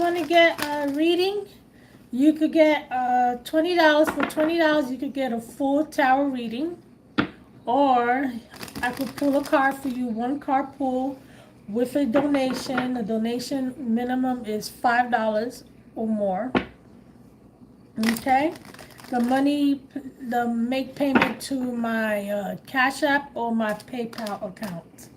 want to get a reading, you could get $20. For $20, you could get a full tarot reading. Or I could pull a card for you, one card pull with a donation. The donation minimum is $5 or more. Okay? The make payment to my Cash App or my PayPal account.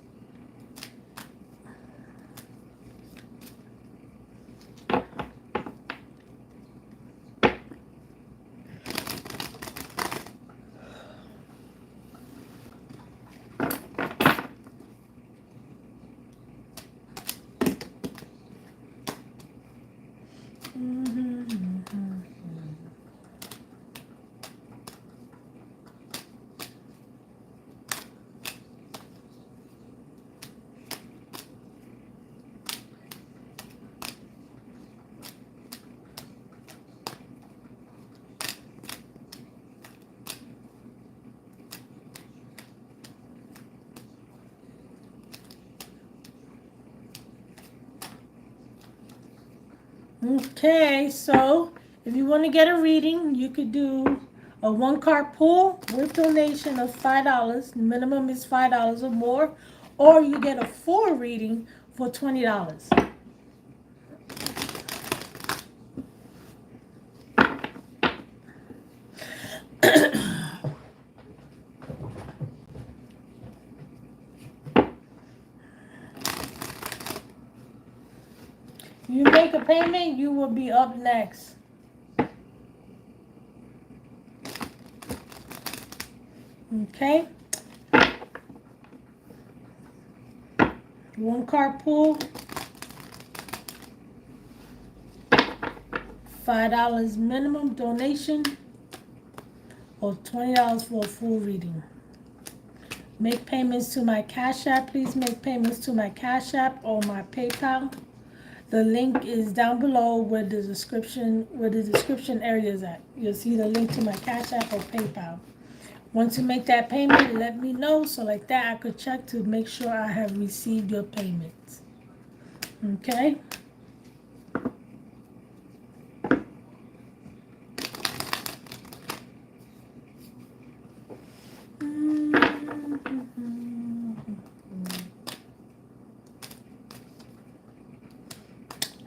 Okay, so if you want to get a reading, you could do a one card pull with donation of $5. Minimum is $5 or more. Or you get a full reading for $20. You make a payment, you will be up next. Okay. One card pull. $5 minimum donation. Or $20 for a full reading. Make payments to my Cash App. Please make payments to my Cash App or my PayPal. The link is down below where the description area is at. You'll see the link to my Cash App or PayPal. Once you make that payment, let me know so like that I could check to make sure I have received your payment. Okay?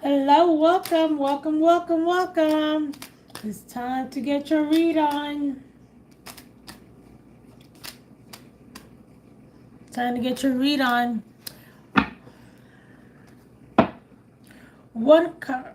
Hello, welcome, welcome, welcome, welcome. It's time to get your read on. Time to get your read on. One card.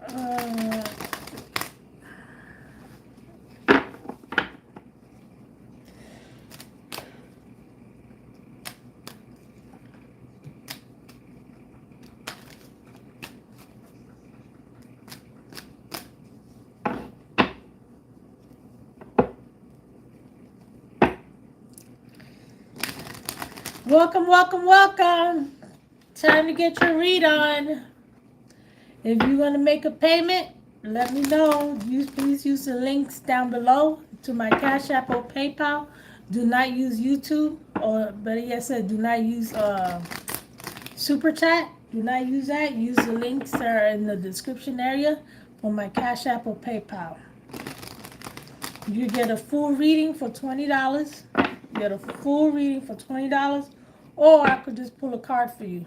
Welcome, welcome, welcome. Time to get your read on. If you want to make a payment, let me know. Please use the links down below to my Cash App or PayPal. Do not use YouTube, or better yet said, do not use Super Chat. Do not use that. Use the links that are in the description area for my Cash App or PayPal. You get a full reading for $20. You get a full reading for $20. Or I could just pull a card for you.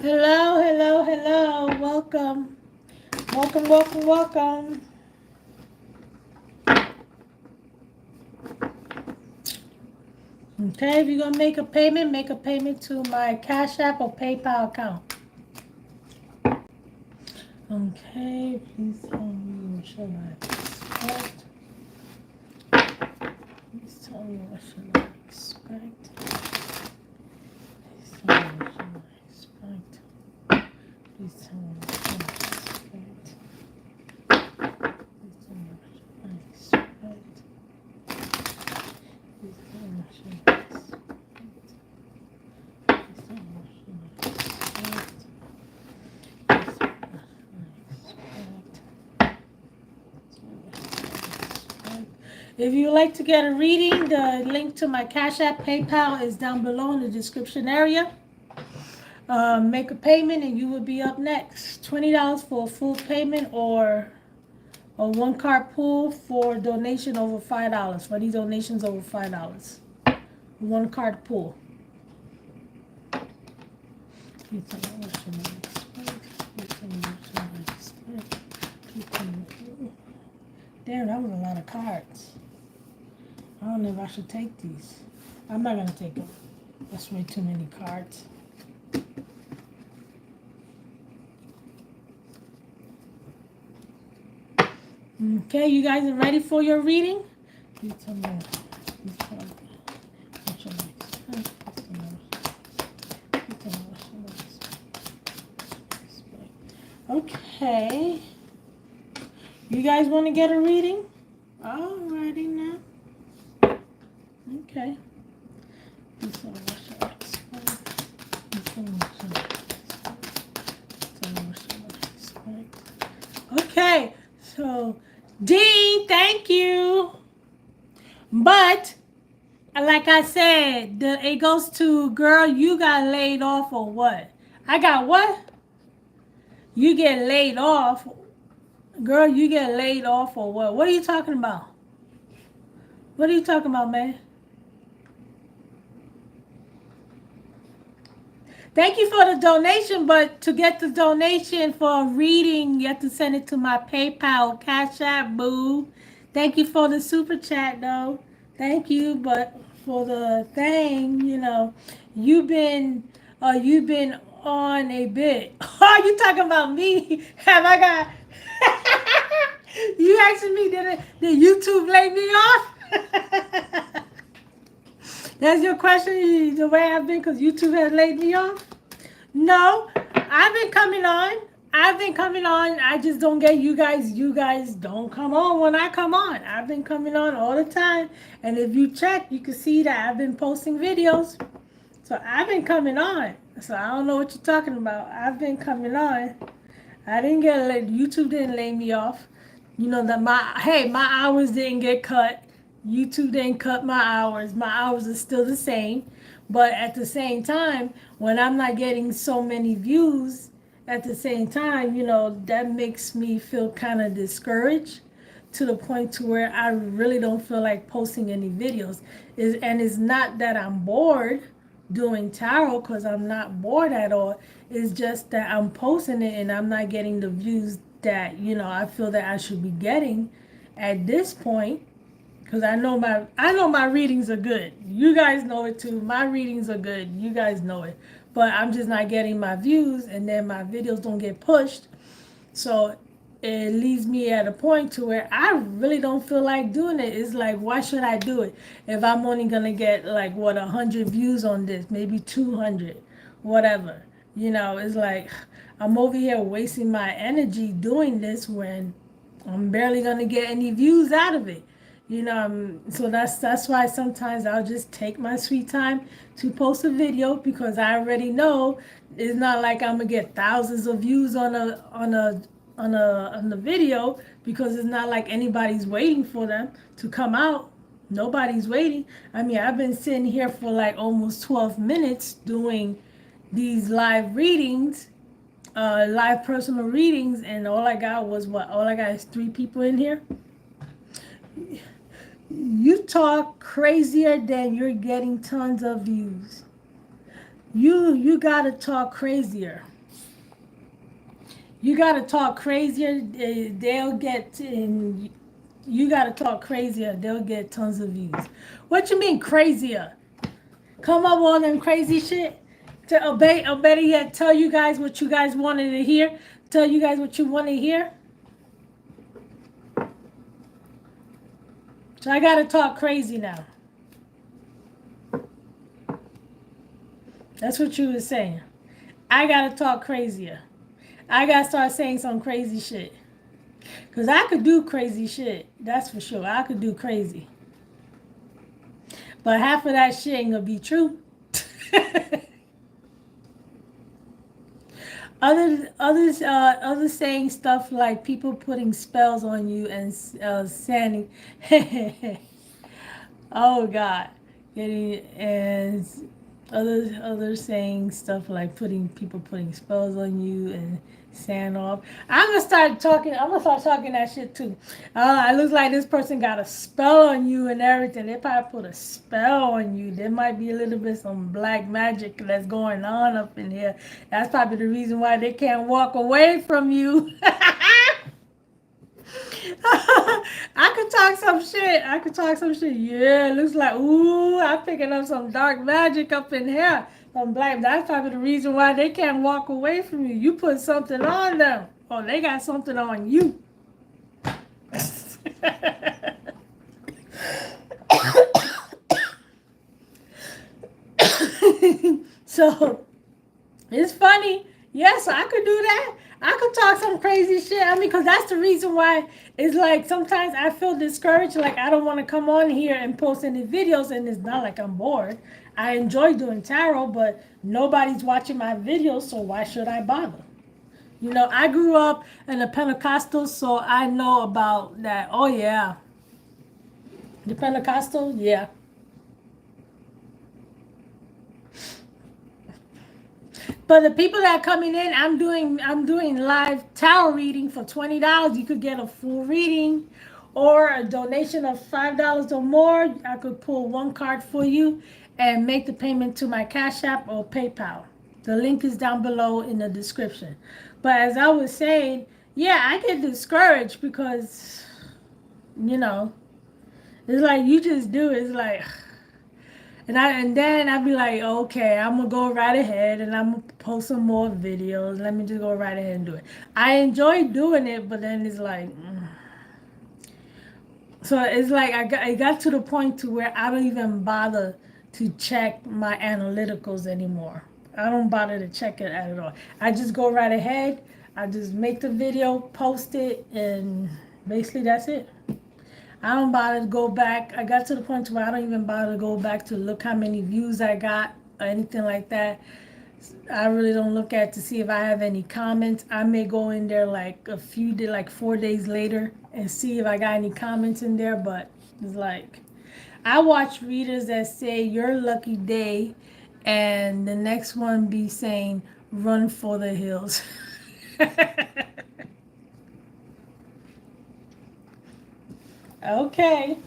Hello, hello, hello. Welcome. Welcome, welcome, welcome. Okay, if you're going to make a payment to my Cash App or PayPal account. Okay, please tell me what should I expect. Please tell me what should I expect. Please tell me what should I expect. Please tell me what should I expect. Please tell me what should I expect. Please tell me what should I expect. Please tell me what should I expect. If you would like to get a reading, the link to my Cash App, PayPal is down below in the description area. Make a payment and you will be up next. $20 for a full payment or a one card pull for donation over $5. For these donations over $5. One card pull. Damn, that was a lot of cards. I don't know if I should take these. I'm not going to take them. That's way too many cards. Okay, you guys are ready for your reading? You tell me what should I expect. Okay. You guys want to get a reading? Alrighty now. Okay. Okay, so Dean, thank you. But like I said, it goes to girl, you got laid off or what? I got what? You get laid off. Girl, you get laid off or what? What are you talking about? What are you talking about, man? Thank you for the donation, but to get the donation for a reading, you have to send it to my PayPal, Cash App, boo. Thank you for the super chat, though. Thank you, but for the thing, you've been on a bit. Oh, you talking about me? Have I got? You asking me did YouTube lay me off? That's your question, the way I've been, because YouTube has laid me off? No, I've been coming on. I just don't get you guys. You guys don't come on when I come on. I've been coming on all the time. And if you check, you can see that I've been posting videos. So I've been coming on. So I don't know what you're talking about. I've been coming on. I didn't get laid. YouTube didn't lay me off. My hours didn't get cut. YouTube didn't cut my hours. My hours are still the same. But at the same time, when I'm not getting so many views, at the same time, that makes me feel kind of discouraged to the point to where I really don't feel like posting any videos. And it's not that I'm bored doing tarot, because I'm not bored at all. It's just that I'm posting it and I'm not getting the views that I feel that I should be getting at this point, because I know my readings are good. You guys know it too. My readings are good. You guys know it. But I'm just not getting my views, and then my videos don't get pushed. So it leaves me at a point to where I really don't feel like doing it. It's like, why should I do it if I'm only gonna get 100 views on this, maybe 200, whatever. It's like I'm over here wasting my energy doing this when I'm barely gonna get any views out of it. So that's why sometimes I'll just take my sweet time to post a video, because I already know it's not like I'm gonna get thousands of views on the video, because it's not like anybody's waiting for them to come out. Nobody's waiting. I mean, I've been sitting here for almost 12 minutes doing these live readings, live personal readings, and all I got is 3 people in here. You talk crazier than you're getting tons of views. You gotta talk crazier. You gotta talk crazier. They'll get in. You gotta talk crazier. They'll get tons of views. What you mean crazier? Come up with all them crazy shit. To better yet, tell you guys what you guys wanted to hear. Tell you guys what you want to hear. So I gotta talk crazy now. That's what you were saying. I gotta talk crazier. I gotta start saying some crazy shit. Cause I could do crazy shit. That's for sure. I could do crazy. But half of that shit ain't gonna be true. Others saying stuff like people putting spells on you and saying, "Oh God," and others saying stuff like people putting spells on you and sand off. I'm gonna start talking. I'm gonna start talking that shit too. It looks like this person got a spell on you and everything. They probably put a spell on you. There might be a little bit some black magic that's going on up in here. That's probably the reason why they can't walk away from you. I could talk some shit. I could talk some shit. Yeah, it looks like, ooh, I'm picking up some dark magic up in here. Some black. That's probably the reason why they can't walk away from you. You put something on them. Or they got something on you. So, it's funny. Yes, I could do that. I could talk some crazy shit. I mean, because that's the reason why it's like sometimes I feel discouraged. Like, I don't want to come on here and post any videos, and it's not like I'm bored. I enjoy doing tarot, but nobody's watching my videos, so why should I bother? You know, I grew up in a Pentecostal, so I know about that. Oh, yeah. The Pentecostal, yeah. But the people that are coming in, I'm doing live tarot reading for $20. You could get a full reading, or a donation of $5 or more. I could pull one card for you and make the payment to my Cash App or PayPal. The link is down below in the description. But as I was saying, yeah, I get discouraged because you know it's like you just do it. It's like and then I'd be like, okay, I'm gonna go right ahead and I'm gonna post some more videos. Let me just go right ahead and do it. I enjoy doing it, but then it's like, so it's like I got to the point to where I don't even bother to check my analyticals anymore. I don't bother to check it at all. I just go right ahead. I just make the video, post it, and basically that's it. I don't bother to go back. I got to the point where I don't even bother to go back to look how many views I got or anything like that. I really don't look at to see if I have any comments. I may go in there like like 4 days later and see if I got any comments in there. But it's like, I watch readers that say your lucky day, and the next one be saying run for the hills. Okay.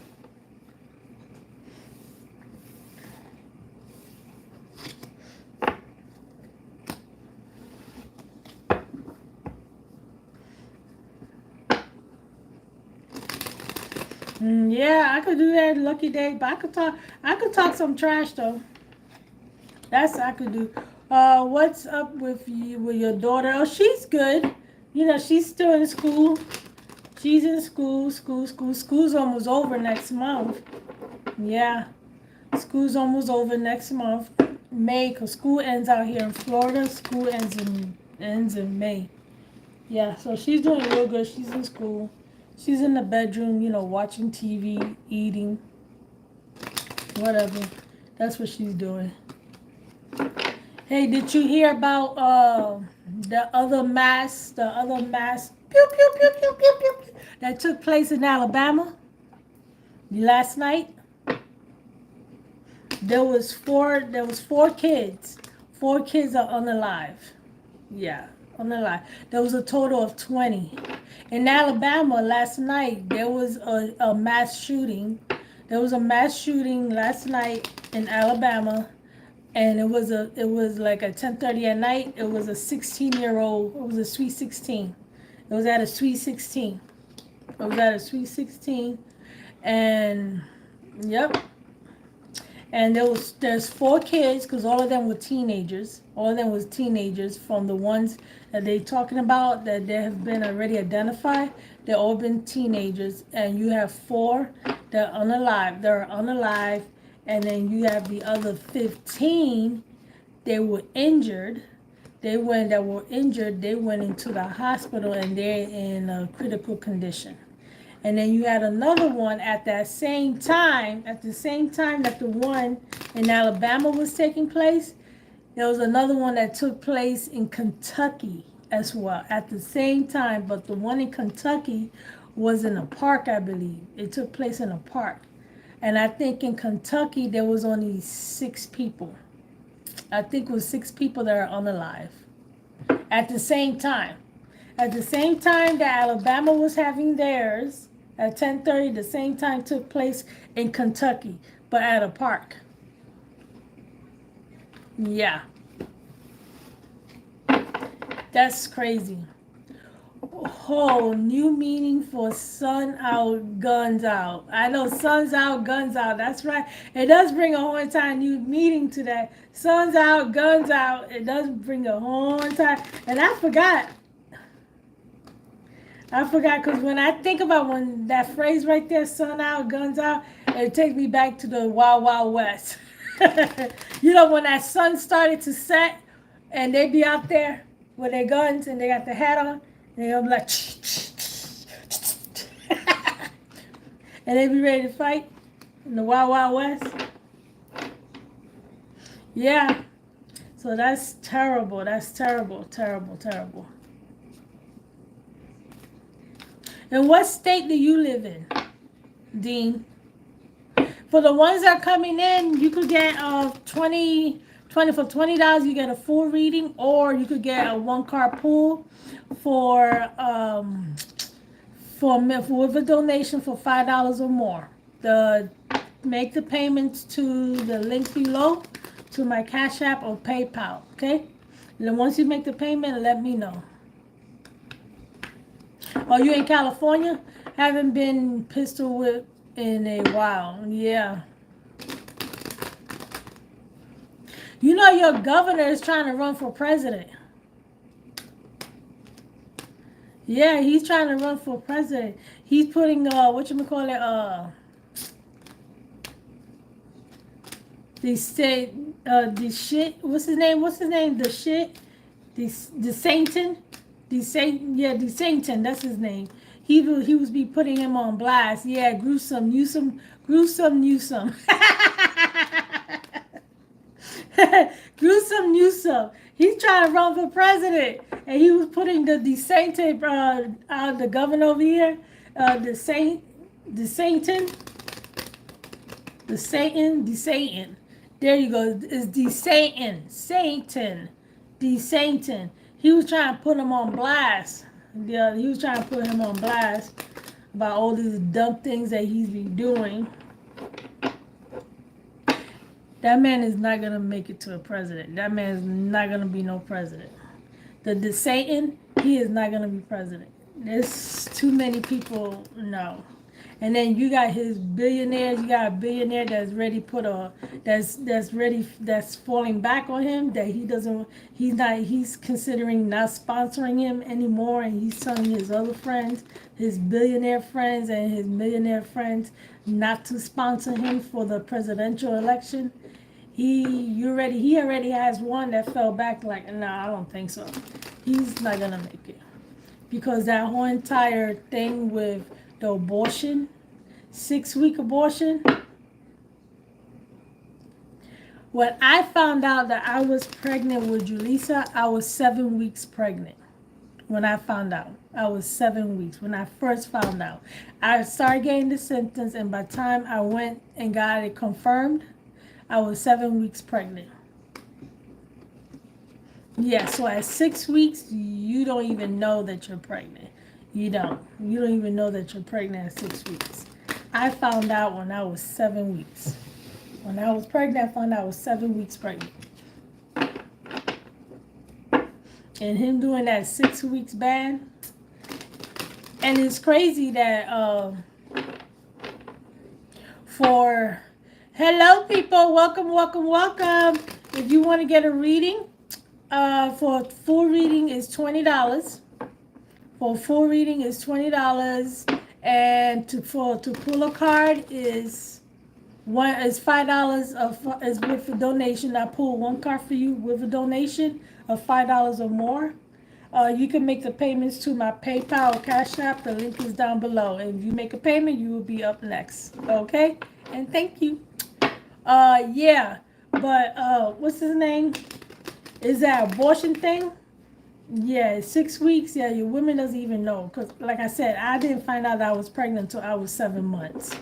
Yeah, I could do that lucky day, but I could talk some trash though. That's I could do. What's up with you with your daughter? Oh, she's good. You know, she's still in school. She's in school. School's almost over next month. Yeah, school's almost over next month. May, cause school ends out here in Florida. School ends in May. Yeah, so she's doing real good. She's in school. She's in the bedroom, watching TV, eating, whatever. That's what she's doing. Hey, did you hear about the other mass pew pew pew pew pew pew that took place in Alabama last night? There was four kids. Four kids are unalive. Yeah, unalive. There was a total of 20. In Alabama last night, there was a mass shooting. There was a mass shooting last night in Alabama. and it was like at 10:30 at night. It was a 16-year-old. It was a sweet 16. It was at a sweet 16. It was at a sweet 16, and yep. And there's 4 kids because all of them were teenagers. All of them was teenagers from the ones that they talking about that they have been already identified. They've all been teenagers, and you have 4 that are unalive. They're unalive, and then you have the other 15. They were injured. They went into the hospital, and they're in a critical condition. And then you had another one at the same time that the one in Alabama was taking place. There was another one that took place in Kentucky as well at the same time, but the one in Kentucky was in a park, I believe. It took place in a park. And I think in Kentucky there was only 6 people. I think it was 6 people that are unalive at the same time. At the same time that Alabama was having theirs, at 10:30, the same time took place in Kentucky, but at a park. Yeah. That's crazy. Oh, new meaning for sun out, guns out. I know sun's out, guns out. That's right. It does bring a whole entire new meaning to that. Sun's out, guns out. It does bring a whole entire. And I forgot because when I think about when that phrase right there, sun out, guns out, it takes me back to the Wild Wild West. You know, when that sun started to set and they be out there with their guns and they got the hat on, and they'll be like, and they be ready to fight in the Wild Wild West. Yeah. So that's terrible. That's terrible, terrible, terrible. And what state do you live in, Dean? For the ones that are coming in, you could get 20 for $20. You get a full reading, or you could get a 1-card pool with a donation for $5 or more. Make the payments to the link below to my Cash App or PayPal. Okay, and then once you make the payment, let me know. Oh, you in California? Haven't been pistol whipped in a while. Yeah. You know your governor is trying to run for president. Yeah, he's trying to run for president. He's putting the shit. What's his name? The shit. The Satan. DeSantin, that's his name. He was be putting him on blast. Yeah, gruesome Newsom. Gruesome Newsom. He's trying to run for president, and he was putting the DeSantin, the governor over here, the Satan. There you go. It's Satan. He was trying to put him on blast. Yeah, he was trying to put him on blast about all these dumb things that he's been doing. That man is not going to make it to a president. That man is not going to be no president. The Satan, he is not going to be president. There's too many people, no. And then you got his billionaires. You got a billionaire that's ready that's falling back on him. That he's considering not sponsoring him anymore. And he's telling his other friends, his billionaire friends and his millionaire friends, not to sponsor him for the presidential election. He already has one that fell back like, no, I don't think so. He's not going to make it. Because that whole entire thing with the abortion, 6-week abortion. When I found out that I was pregnant with Julissa, I was 7 weeks pregnant. When I found out, I was 7 weeks. When I first found out, I started getting the symptoms, and by the time I went and got it confirmed, I was 7 weeks pregnant. Yeah, so at 6 weeks, you don't even know that you're pregnant. You don't even know that you're pregnant at 6 weeks. I found out when I was 7 weeks. When I was pregnant, I found out I was 7 weeks pregnant. And him doing that 6 weeks ban. And it's crazy that for hello people, welcome, welcome, welcome. If you want to get a reading, for full reading is $20. For full reading is $20, and to pull a card is $5 is with a donation. I pull one card for you with a donation of $5 or more. You can make the payments to my PayPal or Cash App. The link is down below. And if you make a payment, you will be up next. Okay? And thank you. Yeah. But what's his name? Is that abortion thing? Yeah, 6 weeks. Yeah, your women doesn't even know. Because, like I said, I didn't find out that I was pregnant until I was 7 months.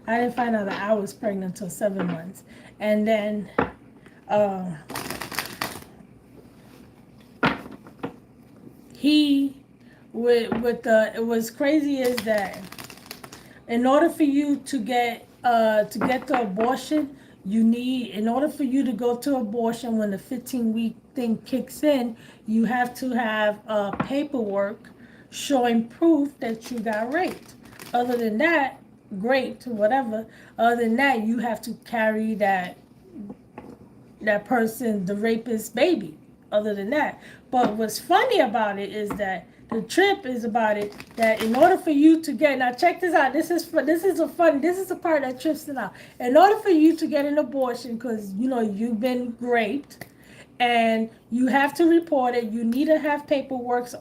I didn't find out that I was pregnant until 7 months. And then, what's crazy is that in order for you to get the abortion, in order for you to go to abortion when the 15-week thing kicks in, you have to have paperwork showing proof that you got raped. Other than that, great, whatever. Other than that, you have to carry that person, the rapist, baby. Other than that. But what's funny about it is that the trip is about it that in order for you to get, now check this out, this is the part that trips it out. In order for you to get an abortion, because you've been raped and you have to report it, you need to have paperwork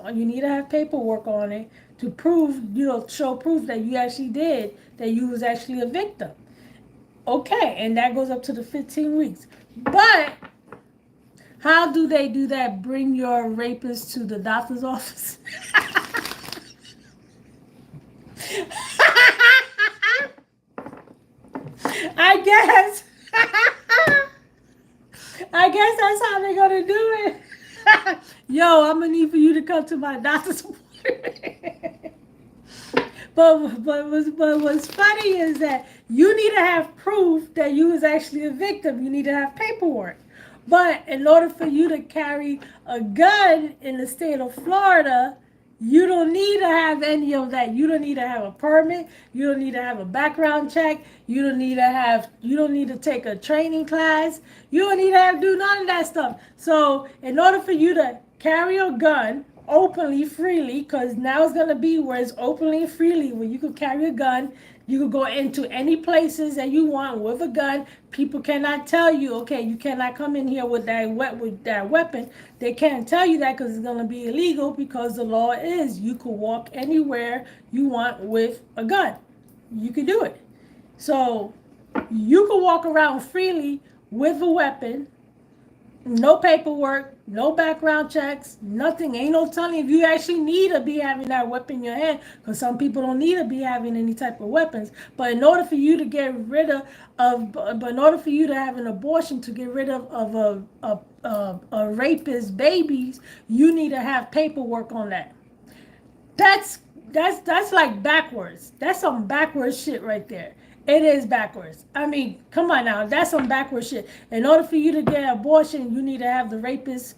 on it to prove, show proof that you actually did, that you was actually a victim. Okay, and that goes up to the 15 weeks. But how do they do that? Bring your rapist to the doctor's office? I guess. I guess that's how they're gonna do it. Yo, I'm gonna need for you to come to my doctor's appointment. But what's funny is that you need to have proof that you was actually a victim. You need to have paperwork. But in order for you to carry a gun in the state of Florida, you don't need to have any of that. You don't need to have a permit. You don't need to have a background check. You don't need to take a training class. You don't need to do none of that stuff. So in order for you to carry a gun openly, freely, because now it's going to be where it's openly and freely, where you could carry a gun. You could go into any places that you want with a gun. People cannot tell you, okay, you cannot come in here with that weapon. They can't tell you that because it's going to be illegal, because the law is you could walk anywhere you want with a gun. You could do it. So you could walk around freely with a weapon. No paperwork, no background checks, nothing. Ain't no telling if you actually need to be having that weapon in your hand, because some people don't need to be having any type of weapons. But in order for you to get rid but in order for you to have an abortion, to get rid of a rapist babies, you need to have paperwork on that. That's like backwards. That's some backwards shit right there. It is backwards. I mean, come on now. That's some backwards shit. In order for you to get an abortion, you need to have the rapist,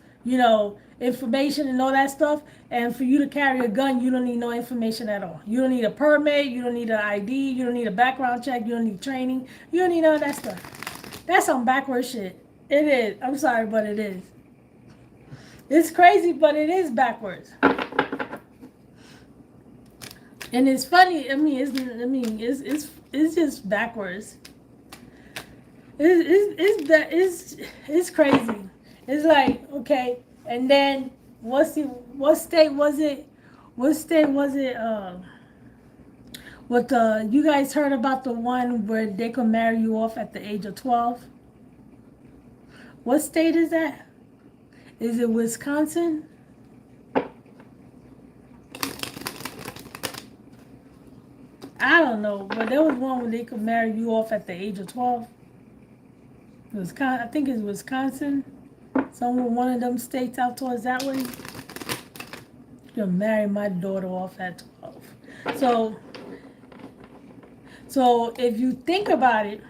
information and all that stuff. And for you to carry a gun, you don't need no information at all. You don't need a permit. You don't need an ID. You don't need a background check. You don't need training. You don't need none of that stuff. That's some backwards shit. It is. I'm sorry, but it is. It's crazy, but it is backwards. And it's funny. It's just backwards. It's crazy. It's like, okay, and then what state was it? You guys heard about the one where they could marry you off at the age of 12? What state is that? Is it Wisconsin? I don't know, but there was one where they could marry you off at the age of 12. I think it's Wisconsin. One of them states out towards that way. You can marry my daughter off at 12. So if you think about it,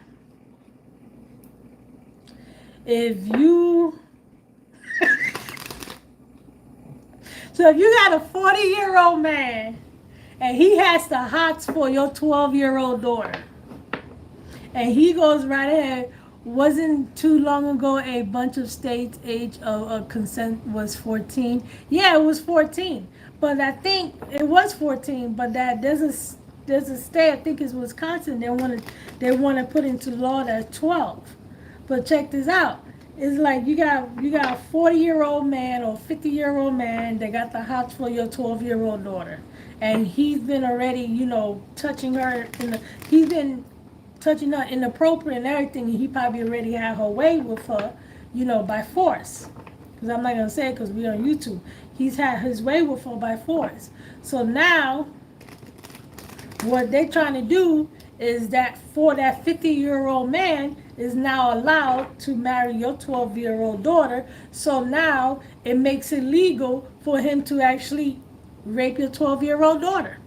if you so if you got a 40-year-old man and he has the hots for your 12-year-old daughter, and he goes right ahead. Wasn't too long ago a bunch of states age of consent was 14. Yeah, it was 14, but I think it was 14. But that there's a state, I think it's Wisconsin. They want to put into law that 12. But check this out. It's like you got a 40-year-old man or 50-year-old man that got the hots for your 12-year-old daughter, and he's been already touching her he's been touching her inappropriate and everything. And he probably already had her way with her, by force. Because I'm not gonna say it because we're on YouTube. He's had his way with her by force. So now what they're trying to do is that for that 50-year-old man is now allowed to marry your 12-year-old daughter. So now it makes it legal for him to actually rape your 12-year-old daughter.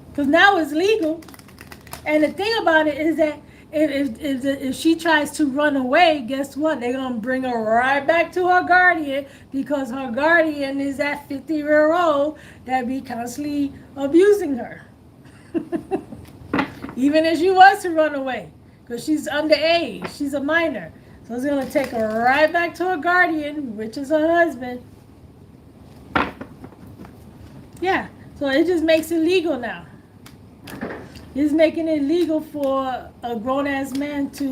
Because now it's legal. And the thing about it is that if she tries to run away, guess what? They're going to bring her right back to her guardian, because her guardian is that 50-year-old that be constantly abusing her. Even if she was to run away, because she's underage, she's a minor. So it's going to take her right back to her guardian, which is her husband. Yeah, so it just makes it legal now. It's making it legal for a grown-ass man to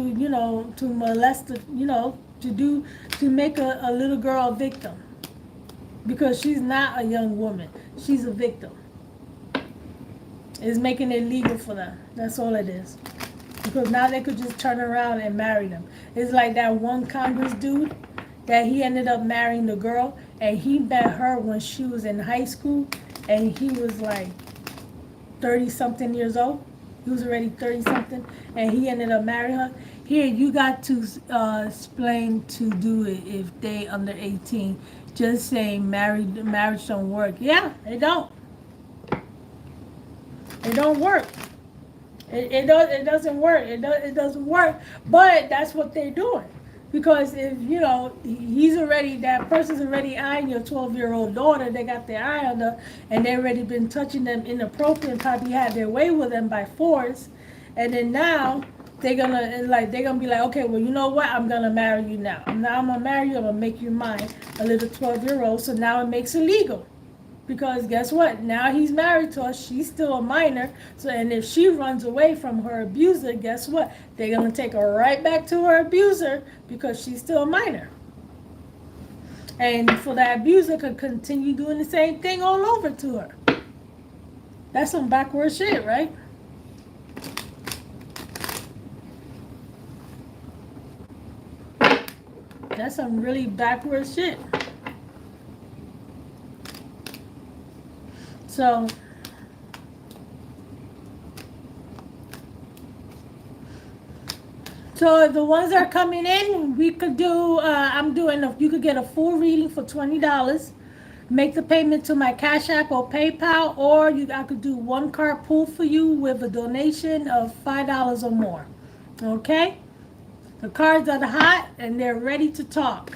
molest, to make a little girl a victim. Because she's not a young woman. She's a victim. It's making it legal for them. That's all it is. Because now they could just turn around and marry them. It's like that one Congress dude that he ended up marrying the girl, and he met her when she was in high school, and he was like 30-something years old. He was already 30-something, and he ended up marrying her. Here, you got to explain to do it if they under 18. Just saying marriage don't work. Yeah, it don't. It don't work. It doesn't work. It doesn't work. But that's what they're doing. Because if, that person's already eyeing your 12-year-old daughter, they got their eye on her, and they already been touching them inappropriate, probably had their way with them by force, and then now they're gonna be like, okay, well, you know what? I'm gonna marry you now. Now I'm gonna marry you. I'm gonna make you mine, a little 12-year-old. So now it makes it legal. Because guess what? Now he's married to her. She's still a minor. So, and if she runs away from her abuser, guess what? They're going to take her right back to her abuser because she's still a minor. And for that abuser could continue doing the same thing all over to her. That's some backward shit, right? That's some really backward shit. So the ones that are coming in, we could do, you could get a full reading for $20. Make the payment to my Cash App or PayPal, or I could do one card pull for you with a donation of $5 or more. Okay? The cards are hot and they're ready to talk.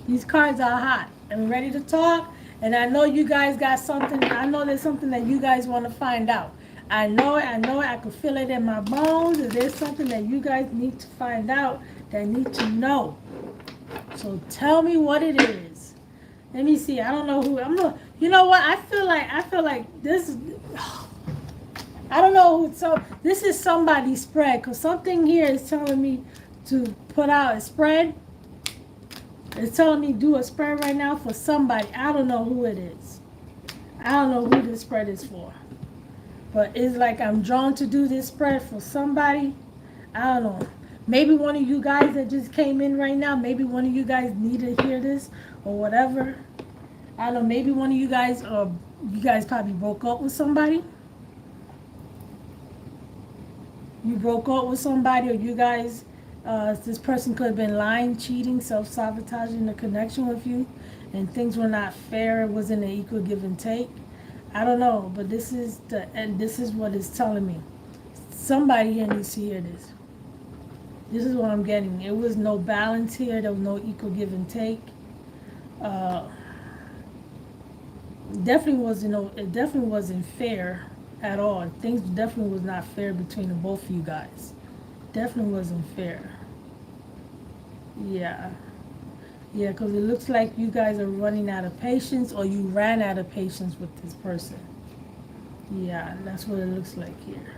These cards are hot and ready to talk. And I know you guys got something. I know there's something that you guys want to find out. I know it. I can feel it in my bones. If there's something that you guys need to find out, that need to know. So tell me what it is. Let me see. I don't know who. You know what? I feel like this. I don't know who. So this is somebody's spread, because something here is telling me to put out a spread. It's telling me do a spread right now for somebody. I don't know who it is. I don't know who this spread is for. But it's like I'm drawn to do this spread for somebody. I don't know. Maybe one of you guys that just came in right now, maybe one of you guys need to hear this or whatever. I don't know. Maybe one of you guys, or you guys probably broke up with somebody. You broke up with somebody, or you guys... this person could have been lying, cheating, self-sabotaging the connection with you, and things were not fair. It wasn't an equal give and take. I don't know, but this is what it's telling me. Somebody here needs to hear this. This is what I'm getting. It was no balance here. There was no equal give and take. Uh, definitely wasn't no. It definitely wasn't fair at all. Things definitely was not fair between the both of you guys. Definitely wasn't fair. Yeah. Yeah, because it looks like you guys are running out of patience, or you ran out of patience with this person. Yeah, that's what it looks like here.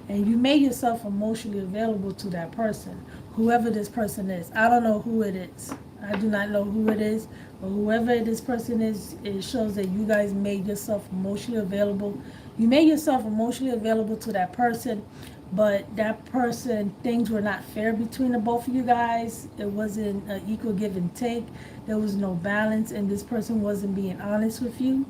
And you made yourself emotionally available to that person, whoever this person is. I don't know who it is. I do not know who it is, but whoever this person is, it shows that you guys made yourself emotionally available. You made yourself emotionally available to that person, but that person, things were not fair between the both of you guys. It wasn't an equal give and take. There was no balance, and this person wasn't being honest with you.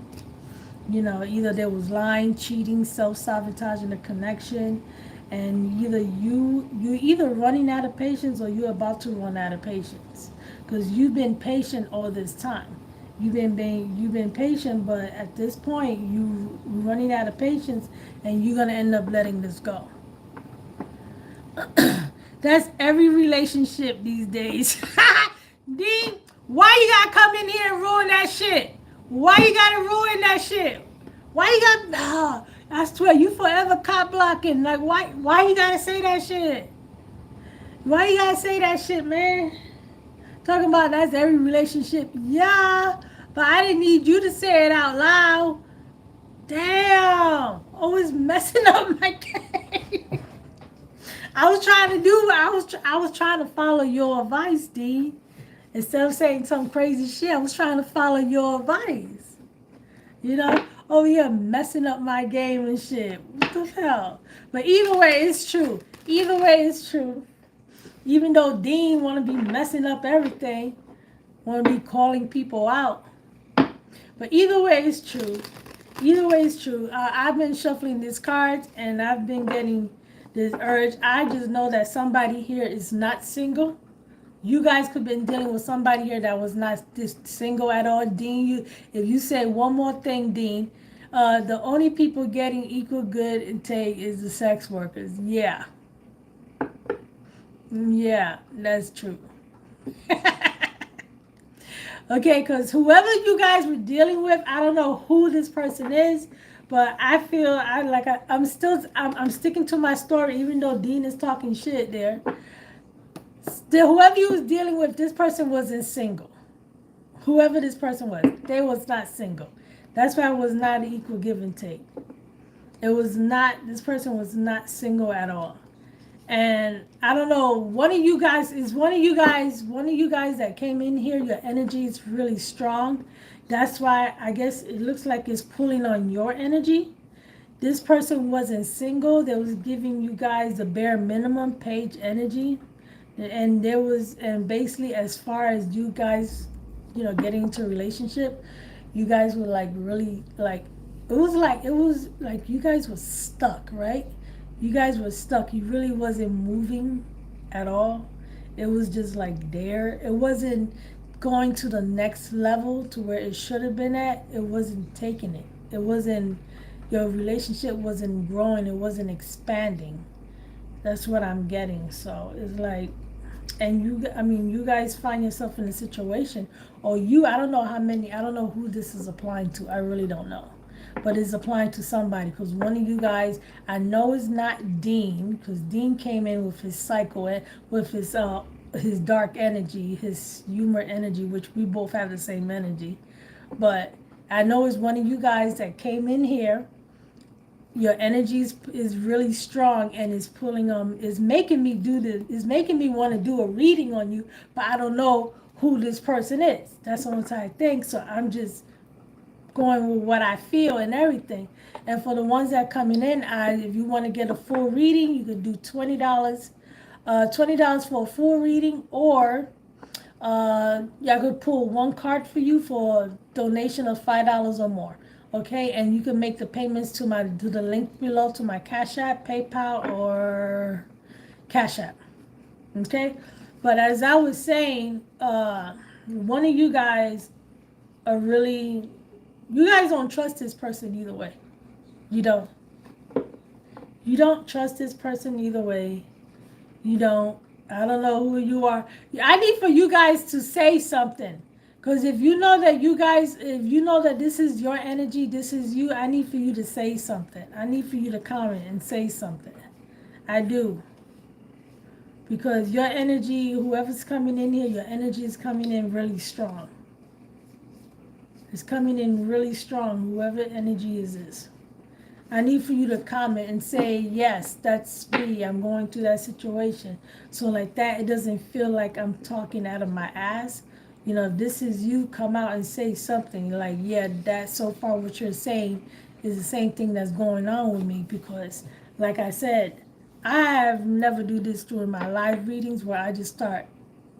You know, either there was lying, cheating, self-sabotaging the connection, and either you either running out of patience, or you're about to run out of patience, because you've been patient all this time. You've been patient, but at this point you running out of patience, and you're gonna end up letting this go. That's every relationship these days. Dean, why you gotta come in here and ruin that shit? Why you gotta ruin that shit? Why you got? I swear, you forever cop blocking. Like, why you gotta say that shit? Why you gotta say that shit, man? Talking about that's every relationship. Yeah, but I didn't need you to say it out loud. Damn, always messing up my game. I was trying to do. I was trying to follow your advice, D. Instead of saying some crazy shit, I was trying to follow your advice. You know, over here messing up my game and shit. What the hell? But either way, it's true. Either way, it's true. Even though Dean want to be messing up everything, want to be calling people out. But either way, it's true. Either way, it's true. I've been shuffling these cards, and I've been getting this urge. I just know that somebody here is not single. You guys could have been dealing with somebody here that was not this single at all. Dean, if you say one more thing, Dean, the only people getting equal good and take is the sex workers. Yeah. Yeah, that's true. Okay, because whoever you guys were dealing with, I don't know who this person is, but I feel I'm sticking to my story, even though Dean is talking shit there. Still, whoever you was dealing with, this person wasn't single. Whoever this person was, they was not single. That's why it was not an equal give and take. It was not. This person was not single at all. And I don't know, one of you guys that came in here, your energy is really strong. That's why I guess it looks like it's pulling on your energy. This person wasn't single. They was giving you guys the bare minimum page energy. And basically, as far as you guys, getting into a relationship, you guys were like really like, it was like you guys were stuck, right? You guys were stuck. You really wasn't moving at all. It was just like there. It wasn't going to the next level to where it should have been at. It wasn't taking it. It wasn't, your relationship wasn't growing. It wasn't expanding. That's what I'm getting. So it's like, and you guys find yourself in a situation, or I don't know I don't know who this is applying to. I really don't know. But it's applying to somebody, because one of you guys, I know it's not Dean, because Dean came in with his cycle and with his dark energy, his humor energy, which we both have the same energy. But I know it's one of you guys that came in here. Your energy is really strong, and is making me want to do a reading on you, but I don't know who this person is. That's the only time I think. So I'm just going with what I feel and everything. And for the ones that are coming in, if you want to get a full reading, you can do $20. $20 for a full reading, or I could pull one card for you for a donation of $5 or more. Okay, and you can make the payments to the link below, to my Cash App, PayPal, or Cash App. Okay, but as I was saying, one of you guys are really, you guys don't trust this person either way. You don't trust this person either way. You don't. I don't know who you are. I need for you guys to say something. Because if you know that if you know that this is your energy, this is you, I need for you to say something. I need for you to comment and say something. I do. Because your energy, whoever's coming in here, your energy is coming in really strong. It's coming in really strong, whoever energy is this. I need for you to comment and say, yes, that's me. I'm going through that situation. So like that, it doesn't feel like I'm talking out of my ass. You know, if this is you, come out and say something like, yeah, that so far what you're saying is the same thing that's going on with me. Because like I said, I have never do this during my live readings where I just start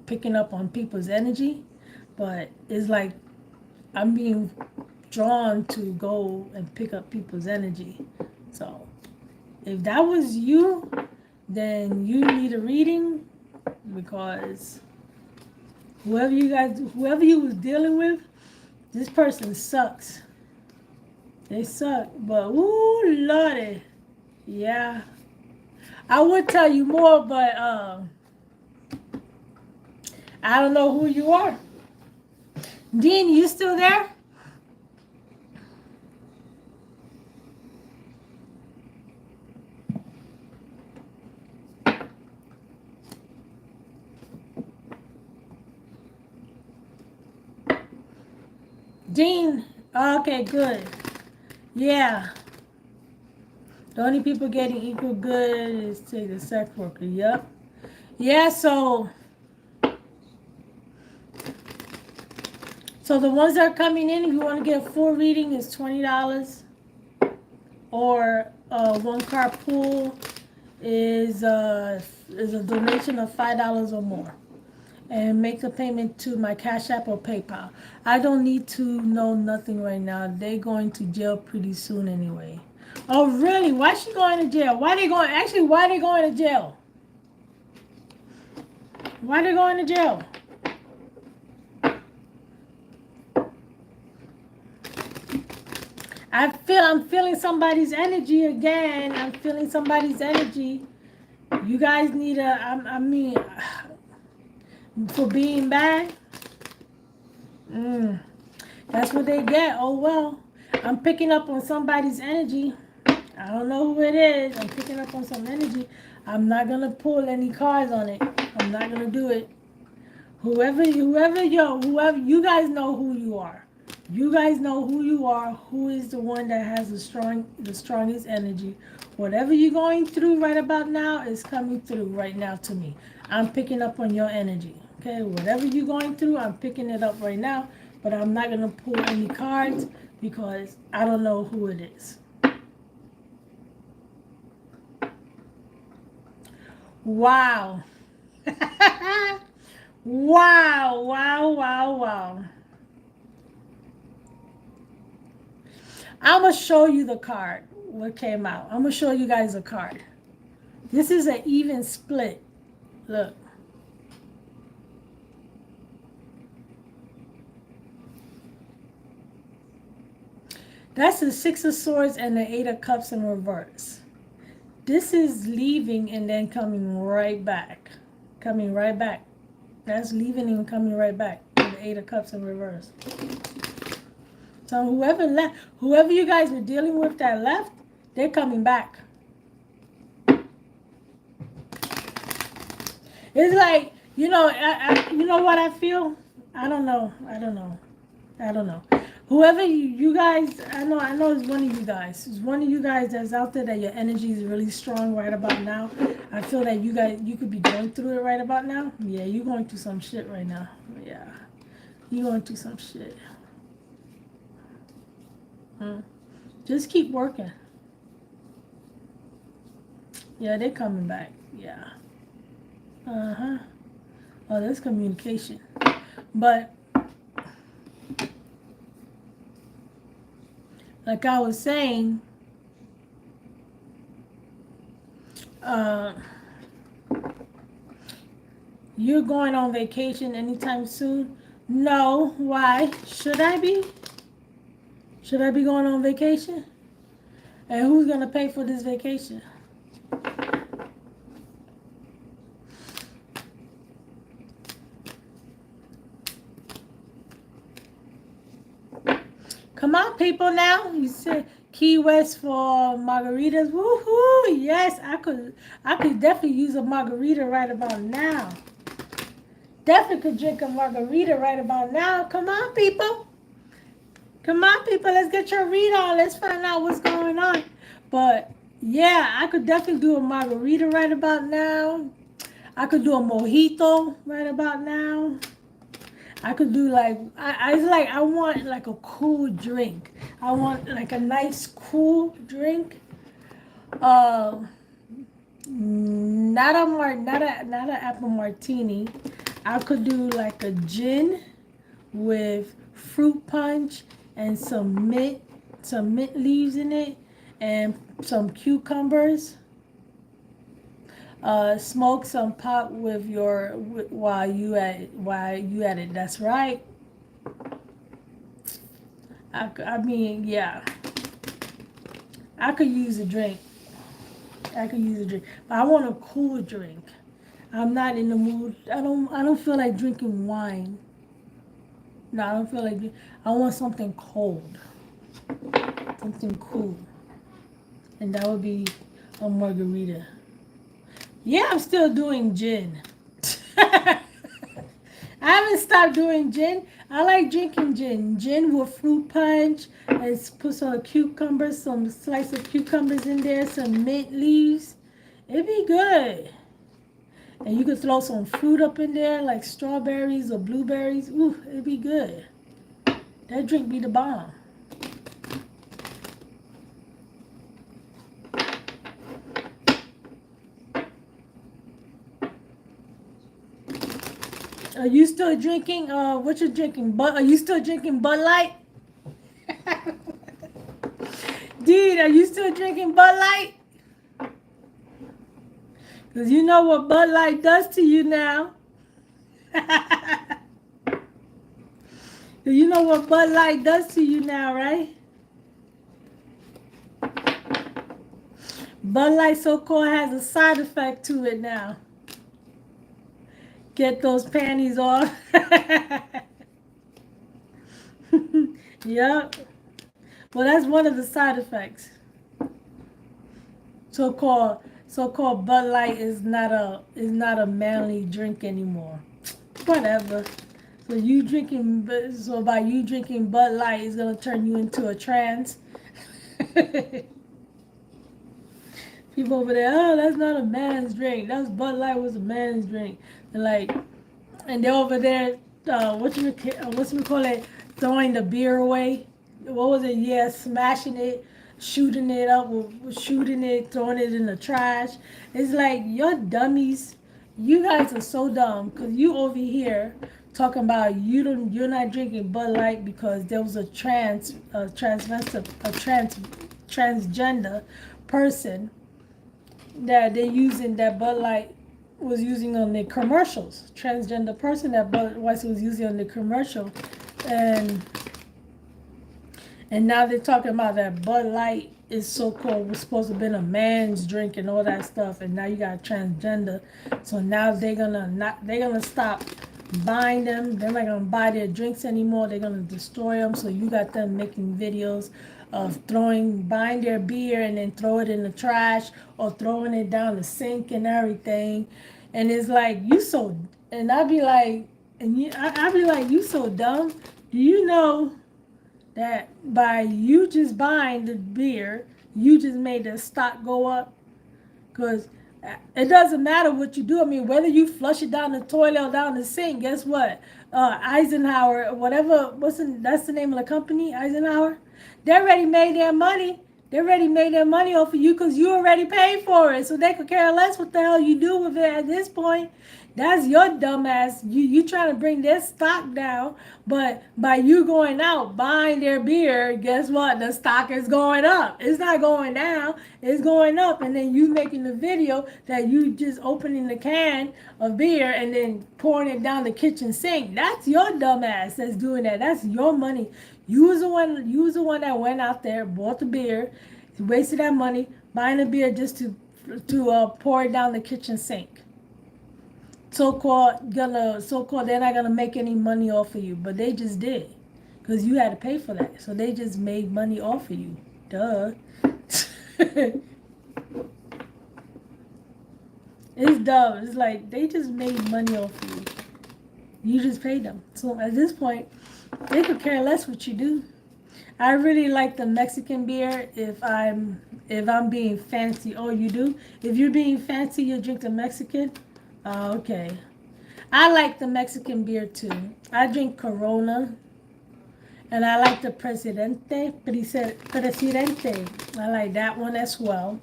picking up on people's energy. But it's like I'm being drawn to go and pick up people's energy. So if that was you, then you need a reading, because whoever you was dealing with, this person sucks. They suck. But ooh lordy. Yeah. I would tell you more, but I don't know who you are. Dean, you still there? Dean, okay, good. Yeah. The only people getting equal good is to the sex worker. Yep. Yeah, so the ones that are coming in, if you want to get a full reading, is $20. Or one card pool is a donation of $5 or more. And make a payment to my Cash App or PayPal. I don't need to know nothing right now. They're going to jail pretty soon anyway. Oh, really? Why is she going to jail? Why they going? Actually, why they going to jail? Why they going to jail? I'm feeling somebody's energy again. I'm feeling somebody's energy. You guys need I mean, for being bad. That's what they get. Oh well. I'm picking up on somebody's energy. I don't know who it is. I'm picking up on some energy. I'm not gonna pull any cards on it. I'm not gonna do it. Whoever you guys know who you are. You guys know who you are. Who is the one that has the strongest energy? Whatever you're going through right about now is coming through right now to me. I'm picking up on your energy. Okay, whatever you're going through, I'm picking it up right now. But I'm not gonna pull any cards because I don't know who it is. Wow. Wow, wow, wow, wow. I'm going to show you the card, what came out. I'm going to show you guys a card. This is an even split. Look. That's the Six of Swords and the Eight of Cups in reverse. This is leaving and then coming right back. Coming right back. That's leaving and coming right back. The Eight of Cups in reverse. So whoever you guys were dealing with that left, they're coming back. It's like, you know what I feel? I don't know. Whoever you guys, I know it's one of you guys. It's one of you guys that's out there that your energy is really strong right about now. I feel that you could be going through it right about now. Yeah, you're going through some shit right now. Yeah, you're going through some shit. Just keep working. Yeah, they're coming back. Yeah. Oh, that's communication. But like I was saying, you're going on vacation anytime soon? No. Why? Should I be? Should I be going on vacation? And who's going to pay for this vacation? Come on, people, now. You said Key West for margaritas. Woohoo! Yes, I could definitely use a margarita right about now. Definitely could drink a margarita right about now. Come on, people. Come on, people. Let's get your read on. Let's find out what's going on. But yeah, I could definitely do a margarita right about now. I could do a mojito right about now. I could do like I want like a cool drink. I want like a nice cool drink. Uh, not a apple martini. I could do like a gin with fruit punch and some mint leaves in it, and some cucumbers. Smoke some pot with while you at it. That's right. I mean, yeah, I could use a drink. I could use a drink, but I want a cool drink. I'm not in the mood. I don't feel like drinking wine. No, I don't feel like. I want something cold, something cool, and that would be a margarita. Yeah, I'm still doing gin. I haven't stopped doing gin. I like drinking gin. Gin with fruit punch. Let's put some cucumbers, some slice of cucumbers in there, some mint leaves. It'd be good. And you could throw some fruit up in there, like strawberries or blueberries. Ooh, it'd be good. That drink be the bomb. Are you still drinking? What you drinking? Are you still drinking Bud Light? Dude, are you still drinking Bud Light? Because you know what Bud Light does to you now. You know what Bud Light does to you now, right? Bud Light so-called has a side effect to it now. Get those panties off. Yep. Well, that's one of the side effects. So-called Bud Light is not a manly drink anymore. Whatever. So by you drinking Bud Light is gonna turn you into a trans. People over there, oh, that's not a man's drink. That's Bud Light was a man's drink. And like, and they're over there, what's we call it, throwing the beer away. What was it? Yeah, smashing it, shooting it up, shooting it, throwing it in the trash. It's like, you're dummies. You guys are so dumb because you over here talking about you're not drinking Bud Light because there was a transgender person that they're using, that Bud Light was using on the commercials. Transgender person that Bud Light was using on the commercial, and now they're talking about that Bud Light is so-called was supposed to have been a man's drink and all that stuff, and now you got transgender. So now they're gonna stop buying them. They're not gonna buy their drinks anymore. They're gonna destroy them. So you got them making videos of buying their beer and then throw it in the trash or throwing it down the sink and everything. And it's like, and I'd be like, I'd be like, you so dumb. Do you know that by you just buying the beer, you just made the stock go up? Because it doesn't matter what you do. I mean, whether you flush it down the toilet or down the sink, guess what? Eisenhower, whatever, that's the name of the company, Eisenhower. They already made their money. They already made their money off of you because you already paid for it. So they could care less what the hell you do with it at this point. That's your dumbass. You trying to bring their stock down, but by you going out buying their beer, guess what? The stock is going up. It's not going down. It's going up. And then you making the video that you just opening the can of beer and then pouring it down the kitchen sink. That's your dumbass that's doing that. That's your money. You was the one that went out there, bought the beer, wasted that money buying the beer just to pour it down the kitchen sink. So-called they're not gonna make any money off of you, but they just did, because you had to pay for that. So they just made money off of you. Duh. It's dumb. It's like they just made money off of you. You just paid them. So at this point, they could care less what you do. I really like the Mexican beer if I'm being fancy. Oh, you do? If you're being fancy, you drink the Mexican? Okay. I like the Mexican beer too. I drink Corona. And I like the Presidente. I like that one as well.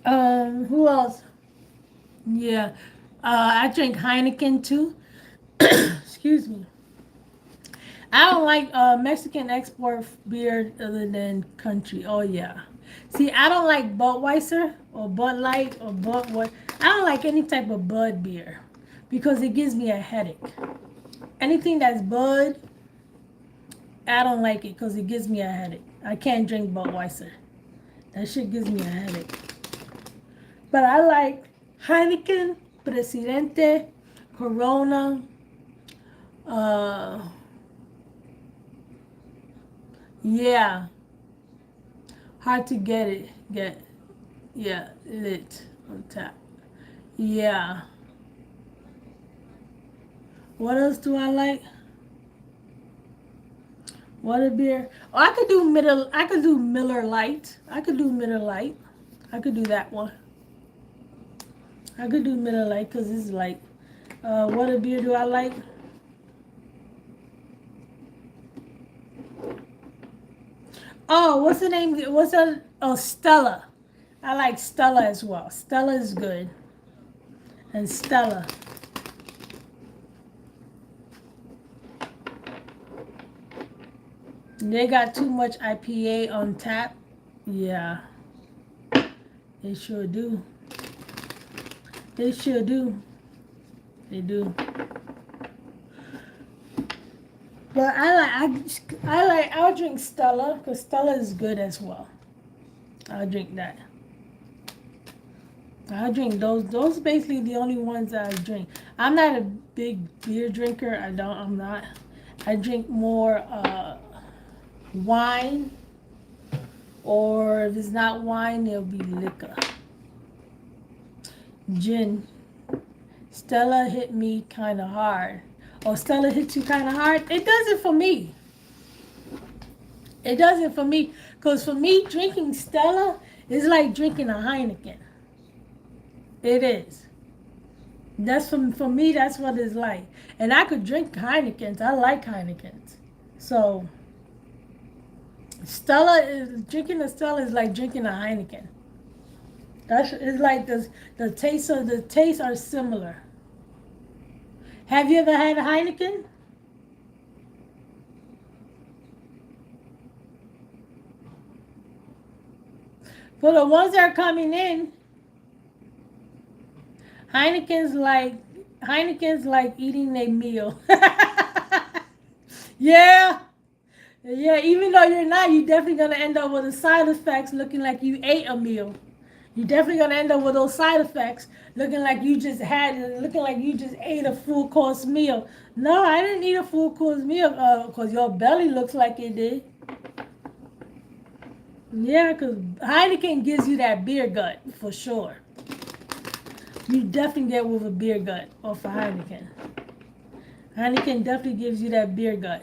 Who else? Yeah. I drink Heineken too. Excuse me. I don't like Mexican export beer other than country. Oh yeah. See, I don't like Budweiser or Bud Light or Bud what. I don't like any type of Bud beer because it gives me a headache. Anything that's Bud, I don't like it because it gives me a headache. I can't drink Budweiser. That shit gives me a headache. But I like Heineken, Presidente, Corona, uh, yeah, hard to yeah, lit on tap. Yeah. What else do I like? What a beer. Oh, I could do Miller Lite. I could do Miller Lite. I could do that one. I could do Miller Lite because it's like, what a beer do I like? Oh, what's the name? What's that? Oh, Stella. I like Stella as well. Stella is good. And Stella. They got too much IPA on tap. Yeah, they sure do. They sure do. They do. But I'll drink Stella because Stella is good as well. I'll drink that. I'll drink those. Those are basically the only ones that I drink. I'm not a big beer drinker. I'm not. I drink more wine, or if it's not wine, it'll be liquor. Gin. Stella hit me kind of hard. Oh, Stella hit you kind of hard? It doesn't for me. It doesn't for me. Because for me, drinking Stella is like drinking a Heineken. It is. That's for me, that's what it's like. And I could drink Heinekens. I like Heinekens. So, drinking a Stella is like drinking a Heineken. It's like the taste are similar. Have you ever had a Heineken? For the ones that are coming in, Heineken's like Heineken's like eating a meal. Yeah, yeah. Even though you're not, you're definitely gonna end up with the side effects looking like you ate a meal. You're definitely gonna end up with those side effects, looking like you just ate a full course meal. No, I didn't eat a full course meal, cause your belly looks like it did. Yeah, cause Heineken gives you that beer gut for sure. You definitely get with a beer gut off of Heineken. Heineken definitely gives you that beer gut.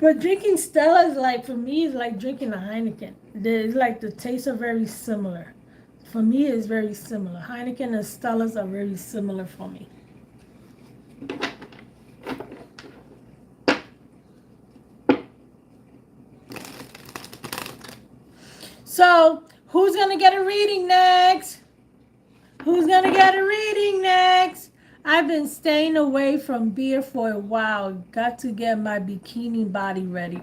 But drinking Stella is like, for me, is like drinking a Heineken. It's like the tastes are very similar. For me, it's very similar. Heineken and Stella's are very similar for me. So, who's going to get a reading next? Who's going to get a reading next? I've been staying away from beer for a while. Got to get my bikini body ready.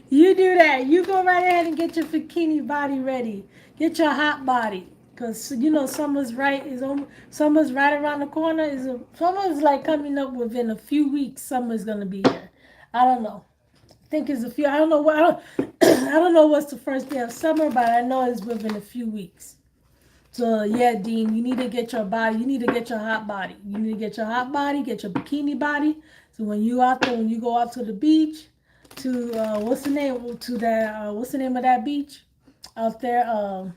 You do that. You go right ahead and get your bikini body ready. Get your hot body. Because, you know, summer's right around the corner. Summer's like coming up within a few weeks. Summer's going to be here. I don't know. think it's a few. I don't know what. I don't know what's the first day of summer, but I know it's within a few weeks. So yeah, Dean, you need to get your body. You need to get your hot body. You need to get your hot body. Get your bikini body. So when you out there, when you go out to the beach, to what's the name? To that what's the name of that beach out there?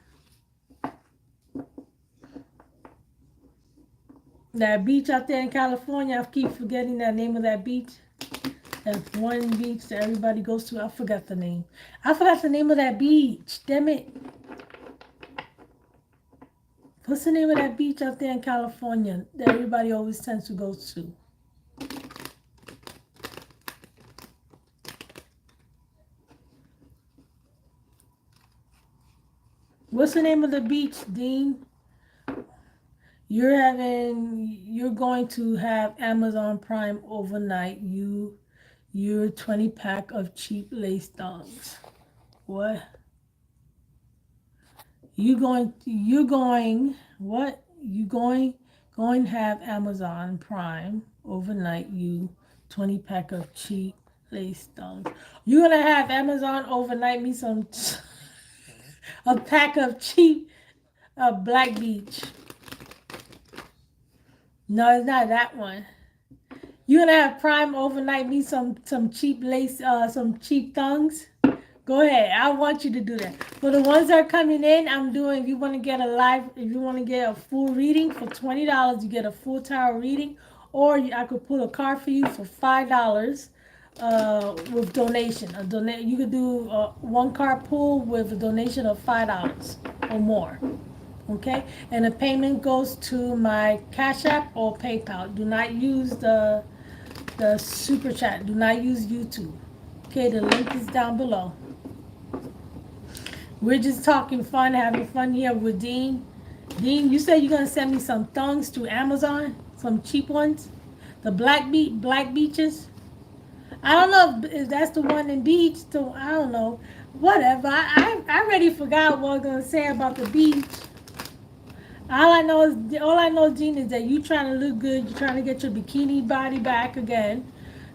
That beach out there in California. I keep forgetting that name of that beach. That's one beach that everybody goes to. I forgot the name. I forgot the name of that beach. Damn it. What's the name of that beach out there in California that everybody always tends to go to? What's the name of the beach, Dean? You're going to have Amazon Prime overnight. Your 20 pack of cheap lace thongs. What? What? Going to have Amazon Prime overnight. You 20 pack of cheap lace thongs. You're gonna have Amazon overnight me some a pack of cheap Black Beach. No, it's not that one. You're gonna have Prime overnight me some cheap lace, some cheap thongs. Go ahead. I want you to do that. For the ones that are coming in, I'm doing. If you want to get a full reading for $20, you get a full tower reading, or I could pull a card for you for $5 with donation. You could do one card pull with a donation of $5 or more. Okay, and the payment goes to my Cash App or PayPal. Do not use the super chat. Do not use YouTube. Okay, the link is down below. We're just talking fun, having fun here with Dean. Dean, you said you're gonna send me some thongs to Amazon, some cheap ones, the black beaches. I don't know if that's the one in beach. So I don't know. Whatever. I already forgot what I was gonna say about the beach. All I know, Dean, is that you trying to look good. You're trying to get your bikini body back again,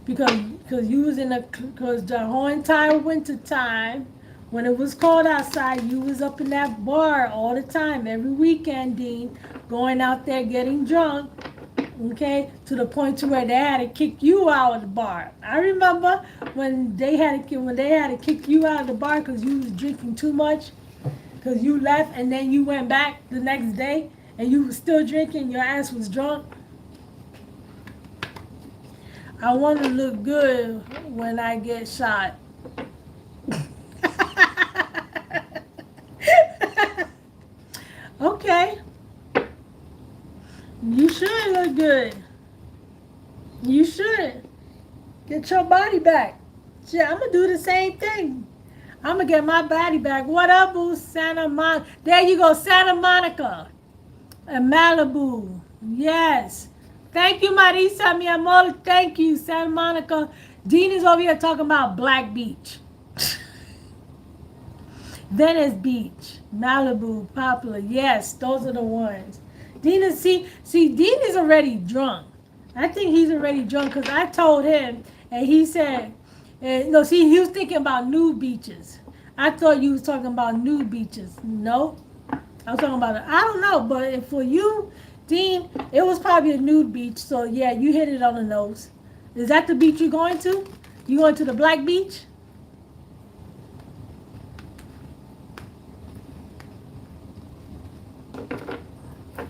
because you was because the whole entire winter time, when it was cold outside, you was up in that bar all the time, every weekend, Dean, going out there getting drunk. Okay, to the point to where they had to kick you out of the bar. I remember when they had to kick you out of the bar because you was drinking too much. Because you left and then you went back the next day and you were still drinking, your ass was drunk. I want to look good when I get shot. Okay. You should look good. You should. Get your body back. Shit, I'm going to do the same thing. I'm going to get my body back. What up, boo? Santa Monica. There you go, Santa Monica. And Malibu. Yes. Thank you, Marisa, mi amor. Thank you, Santa Monica. Dean is over here talking about Black Beach. Venice Beach. Malibu, Poplar. Yes, those are the ones. Dean is, see, Dean is already drunk. I think he's already drunk because I told him and he said, no, see, he was thinking about nude beaches. I thought you was talking about nude beaches. No, I was talking about it. I don't know, but for you, Dean, it was probably a nude beach. So yeah, you hit it on the nose. Is that the beach you're going to? You going to the Black Beach?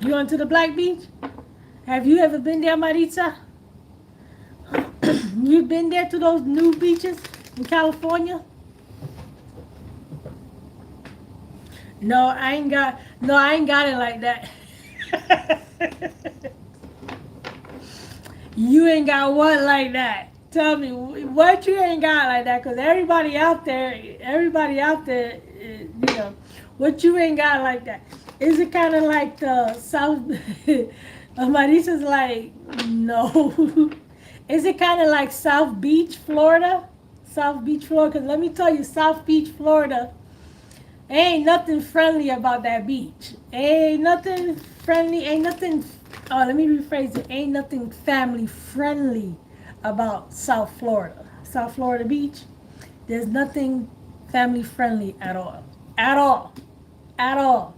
You going to the Black Beach? Have you ever been there, Maritza? You've been there to those nude beaches in California? No, I ain't got it like that. You ain't got what like that? Tell me what you ain't got like that, because everybody out there, you know, what you ain't got like that. Is it kind of like the South? Marissa's like, no. Is it kind of like South Beach, Florida? South Beach, Florida. Because let me tell you, South Beach, Florida, ain't nothing friendly about that beach. Ain't nothing friendly. Ain't nothing. Oh, let me rephrase it. Ain't nothing family friendly about South Florida. South Florida Beach. There's nothing family friendly at all. At all. At all.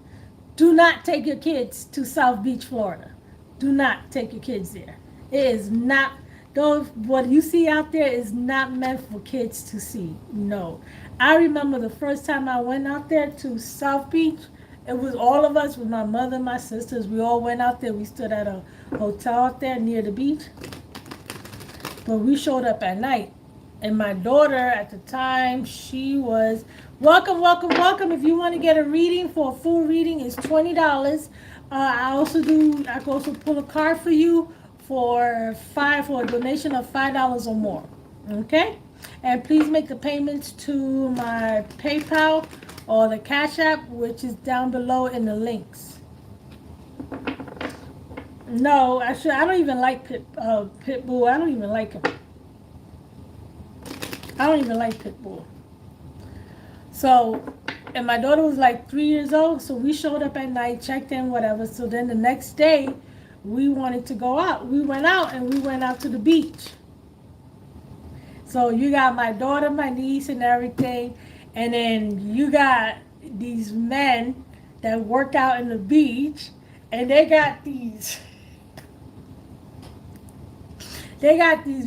Do not take your kids to South Beach, Florida. Do not take your kids there. It is not, those, what you see out there is not meant for kids to see. No. I remember the first time I went out there to South Beach, it was all of us with my mother and my sisters. We all went out there. We stood at a hotel out there near the beach. But we showed up at night. And my daughter at the time, she was, welcome, welcome, welcome. If you want to get a reading, for a full reading is $20. I can also pull a card for you for a donation of $5 or more. Okay? And please make the payments to my PayPal or the Cash App, which is down below in the links. No, actually, I don't even like Pitbull. I don't even like him. I don't even like Pitbull. So, and my daughter was like 3 years old, so we showed up at night, checked in, whatever. So then the next day, we wanted to go out. We went out and we went out to the beach. So you got my daughter, my niece, and everything, and then you got these men that work out in the beach, and they got these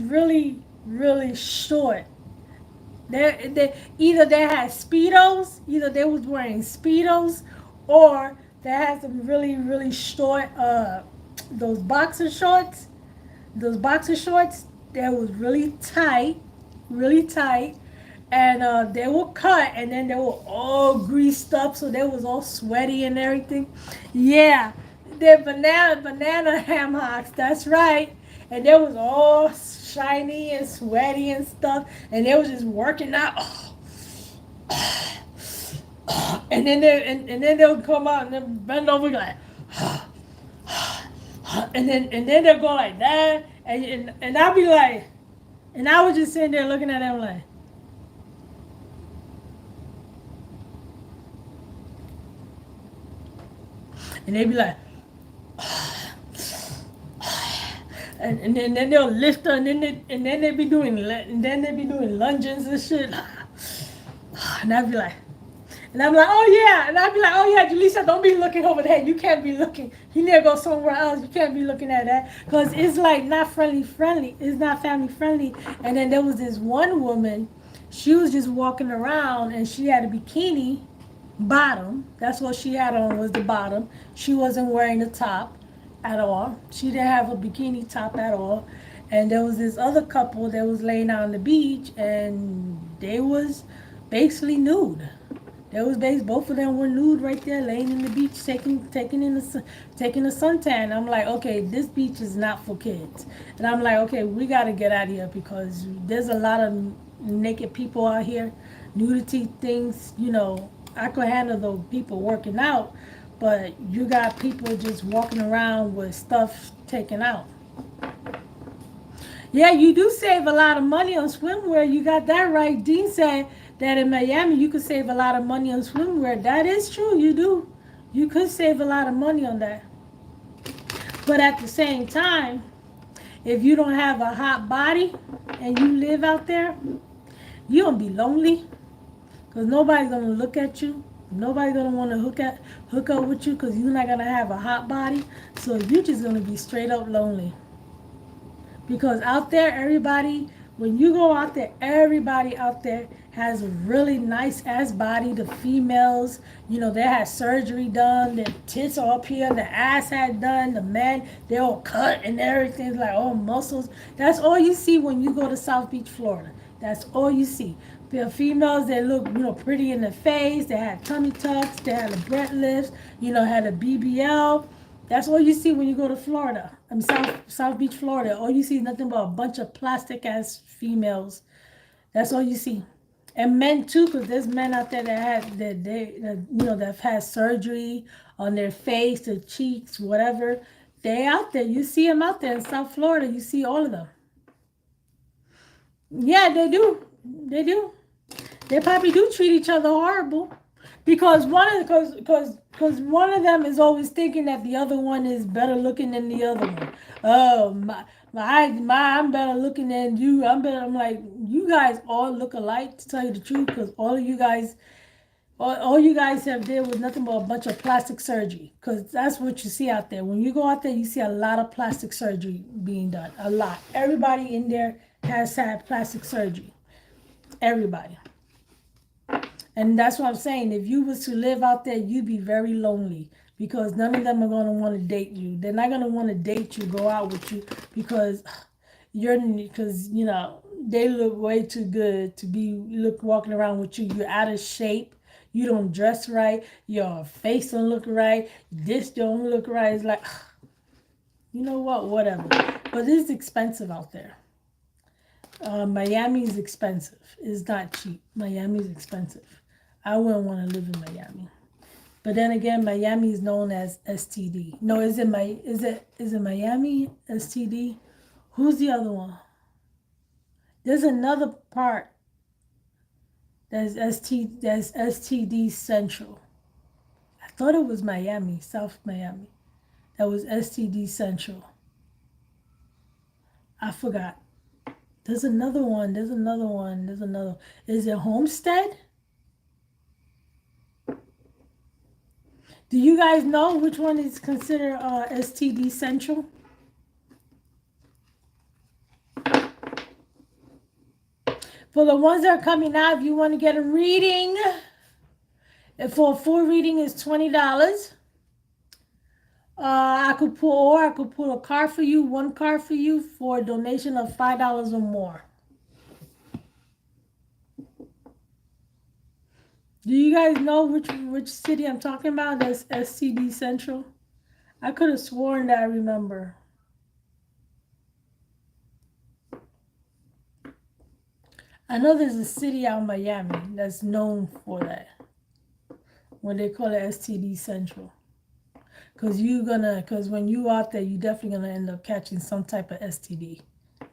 really, really short. Either they had Speedos, either they was wearing Speedos, or they had some really, really short, those boxer shorts. Those boxer shorts, that was really tight, and they were cut, and then they were all greased up, so they was all sweaty and everything. Yeah, they're banana ham hocks. That's right. And they was all shiny and sweaty and stuff, and they was just working out. And then they would come out and then bend over like, and then they'll go like that, and I'll be like, and I was just sitting there looking at them like, and they'd be like, and then they'll lift her, and then they be doing lunges and shit, and I'd be like. And I'm like, oh yeah. And I'd be like, oh yeah, Julissa, don't be looking over there. You can't be looking. You need to go somewhere else. You can't be looking at that. Because it's like not friendly. It's not family friendly. And then there was this one woman, she was just walking around and she had a bikini bottom. That's what she had on, was the bottom. She wasn't wearing the top at all. She didn't have a bikini top at all. And there was this other couple that was laying out on the beach and they was basically nude. Both of them were nude right there, laying in the beach, taking a suntan. I'm like, okay, this beach is not for kids. And I'm like, okay, we got to get out of here because there's a lot of naked people out here, nudity things. I could handle the people working out, but you got people just walking around with stuff taken out. Yeah, you do save a lot of money on swimwear. You got that right. Dean said that in Miami you could save a lot of money on swimwear. That is true, you do. You could save a lot of money on that. But at the same time, if you don't have a hot body and you live out there, you're going to be lonely because nobody's going to look at you. Nobody's going to want to hook up with you because you're not going to have a hot body. So you're just going to be straight up lonely. Because out there, when you go out there, everybody out there has a really nice ass body. The females, they had surgery done. Their tits are up here. The ass had done. The men, they're all cut and everything, like all muscles. That's all you see when you go to South Beach, Florida. That's all you see. The females, they look, pretty in the face. They had tummy tucks. They had a breast lifts. Had a BBL. That's all you see when you go to Florida. South Beach, Florida. All you see is nothing but a bunch of plastic ass females. That's all you see. And men too, because there's men out there that have had surgery on their face, their cheeks, whatever. They out there. You see them out there in South Florida. You see all of them. Yeah, they do. They do. They probably do treat each other horrible. Because one of them is always thinking that the other one is better looking than the other one. Oh, I'm better looking than you. I'm like, you guys all look alike, to tell you the truth, because all you guys have did was nothing but a bunch of plastic surgery. Because that's what you see out there. When you go out there, you see a lot of plastic surgery being done. A lot. Everybody in there has had plastic surgery. Everybody. And that's what I'm saying. If you was to live out there, you'd be very lonely because none of them are gonna want to date you. They're not gonna want to date you, go out with you because they look way too good to be walking around with you. You're out of shape. You don't dress right. Your face don't look right. This don't look right. It's like, you know what? Whatever. But it's expensive out there. Miami is expensive. It's not cheap. Miami is expensive. I wouldn't want to live in Miami. But then again, Miami is known as STD. No, is it Miami STD? Who's the other one? There's another part that's STD Central. I thought it was Miami, South Miami. That was STD Central. I forgot. There's another one. There's another one. There's another. Is it Homestead? Do you guys know which one is considered STD Central? For the ones that are coming out, if you want to get a reading, for a full reading is $20. I could pull a card for you, one card for you for a donation of $5 or more. Do you guys know which city I'm talking about? That's STD Central. I could have sworn that I remember. I know there's a city out in Miami that's known for that. When they call it STD Central. Because when you out there, you definitely gonna end up catching some type of STD.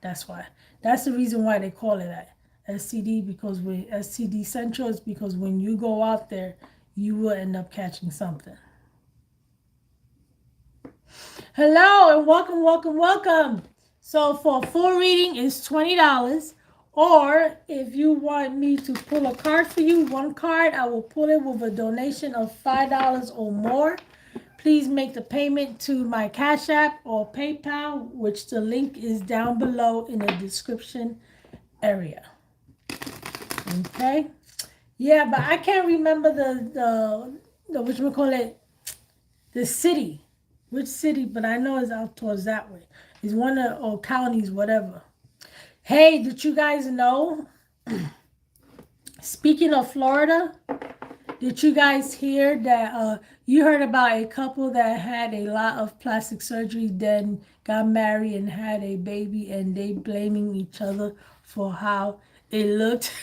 That's why. That's the reason why they call it that. STD, because with STD Central is because when you go out there, you will end up catching something. Hello and welcome, welcome, welcome. So for a full reading is $20. Or if you want me to pull a card for you, one card, I will pull it with a donation of $5 or more. Please make the payment to my Cash App or PayPal, which the link is down below in the description area. Okay? Yeah, but I can't remember the the city. Which city, but I know it's out towards that way. It's one of or counties, whatever. Hey, did you guys know? Speaking of Florida, did you guys hear that you heard about a couple that had a lot of plastic surgery, then got married and had a baby, and they blaming each other for how it looked?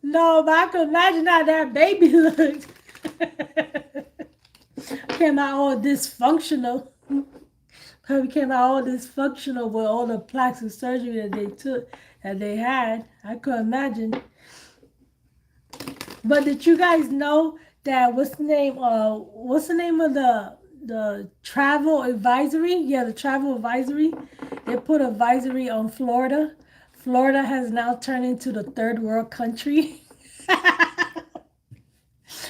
No, but I can imagine how that baby looked. Came out all dysfunctional. Probably came out all dysfunctional with all the plastic surgery that they had. I could imagine. But did you guys know that what's the name of the travel advisory? Yeah, the travel advisory. They put advisory on Florida. Florida has now turned into the third world country.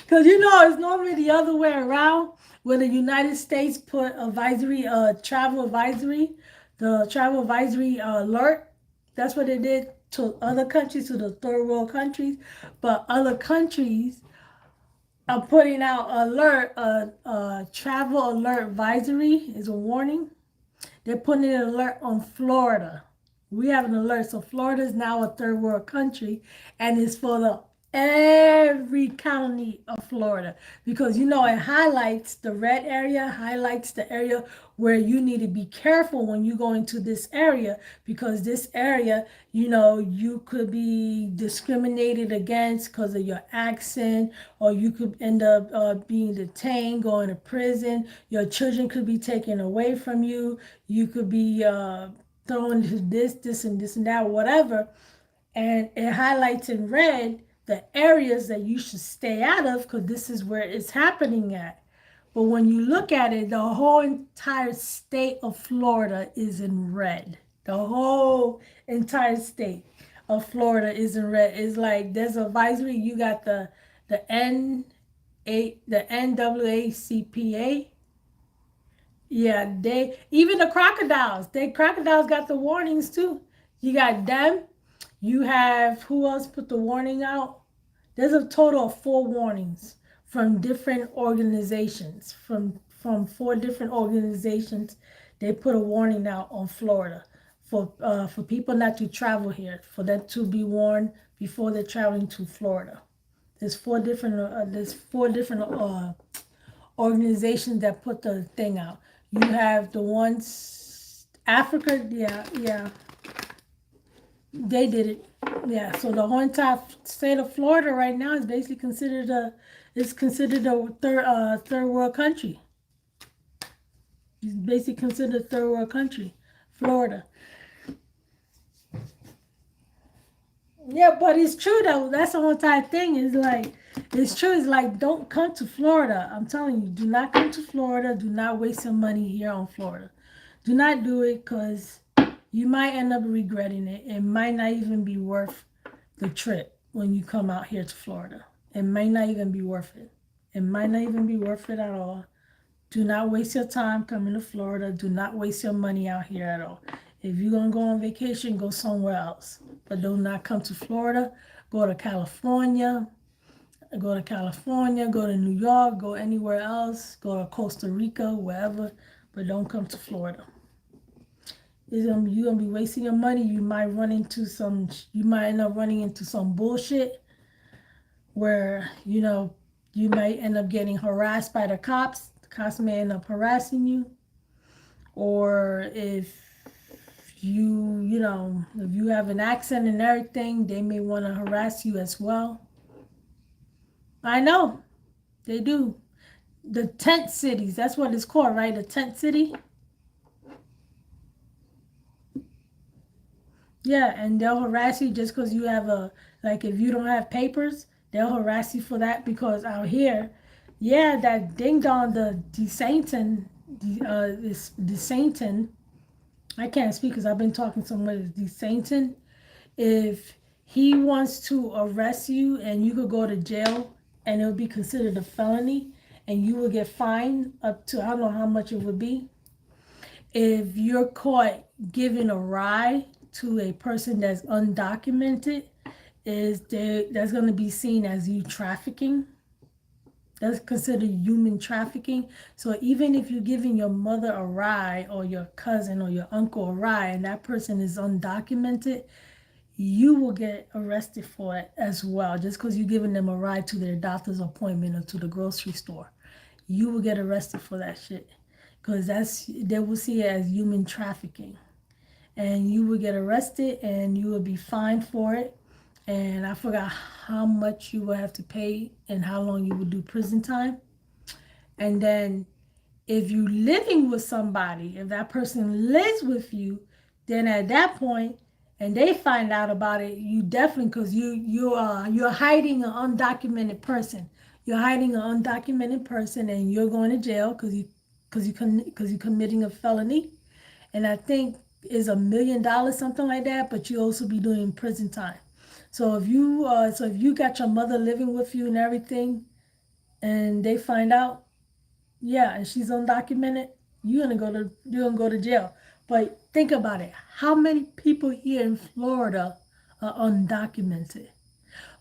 Because it's normally the other way around, where the United States put advisory, travel advisory, the travel advisory alert. That's what they did to other countries, to the third world countries. But other countries are putting out travel alert advisory is a warning. They're putting an alert on Florida. We have an alert. So Florida is now a third world country, and it's for every county of Florida, because it highlights the red area, highlights the area where you need to be careful when you go into this area, because this area, you could be discriminated against because of your accent, or you could end up being detained, going to prison. Your children could be taken away from you. You could be thrown into this and this and that, whatever. And it highlights in red the areas that you should stay out of, because this is where it's happening at. But when you look at it, the whole entire state of Florida is in red. The whole entire state of Florida is in red. It's like there's advisory. You got the the NAACPA. Yeah, they even the crocodiles. They crocodiles got the warnings too. You got them. You have who else put the warning out? There's a total of 4 warnings from different organizations. From 4 different organizations, they put a warning out on Florida for people not to travel here, for them to be warned before they're traveling to Florida. There's 4 different organizations that put the thing out. You have the ones Africa, yeah, they did it. Yeah, so the whole entire state of Florida right now is basically considered a third world country. It's basically considered a third world country, Florida. Yeah, but it's true though. That's the whole entire thing. Is like it's true. It's like don't come to Florida. I'm telling you, do not come to Florida. Do not waste your money here on Florida. Do not do it because you might end up regretting it. It might not even be worth the trip when you come out here to Florida. It might not even be worth it. It might not even be worth it at all. Do not waste your time coming to Florida. Do not waste your money out here at all. If you're going to go on vacation, go somewhere else. But do not come to Florida. Go to California. Go to New York. Go anywhere else. Go to Costa Rica, wherever. But don't come to Florida. You're gonna be wasting your money. You might end up running into some bullshit where, you might end up getting harassed by the cops. The cops may end up harassing you. Or if if you have an accent and everything, they may want to harass you as well. I know, they do. The tent cities, that's what it's called, right? The tent city. Yeah, and they'll harass you just because you have if you don't have papers, they'll harass you for that because out here, yeah, that ding dong, the DeSainton, I can't speak because I've been talking so much, DeSainton, if he wants to arrest you and you could go to jail and it would be considered a felony and you will get fined up to, I don't know how much it would be. If you're caught giving a ride to a person that's undocumented, that's going to be seen as you trafficking. That's considered human trafficking. So even if you're giving your mother a ride or your cousin or your uncle a ride and that person is undocumented, you will get arrested for it as well. Just because you're giving them a ride to their doctor's appointment or to the grocery store, you will get arrested for that shit. Because they will see it as human trafficking. And you will get arrested and you will be fined for it. And I forgot how much you will have to pay and how long you will do prison time. And then if you're living with somebody, if that person lives with you, then at that point, and they find out about it, you definitely, because you're hiding an undocumented person. You're hiding an undocumented person, and you're going to jail because you're committing a felony. And I think is $1 million, something like that. But you also be doing prison time. So if you got your mother living with you and everything, and they find out, yeah, and she's undocumented, you're gonna go to jail. But think about it. How many people here in Florida are undocumented?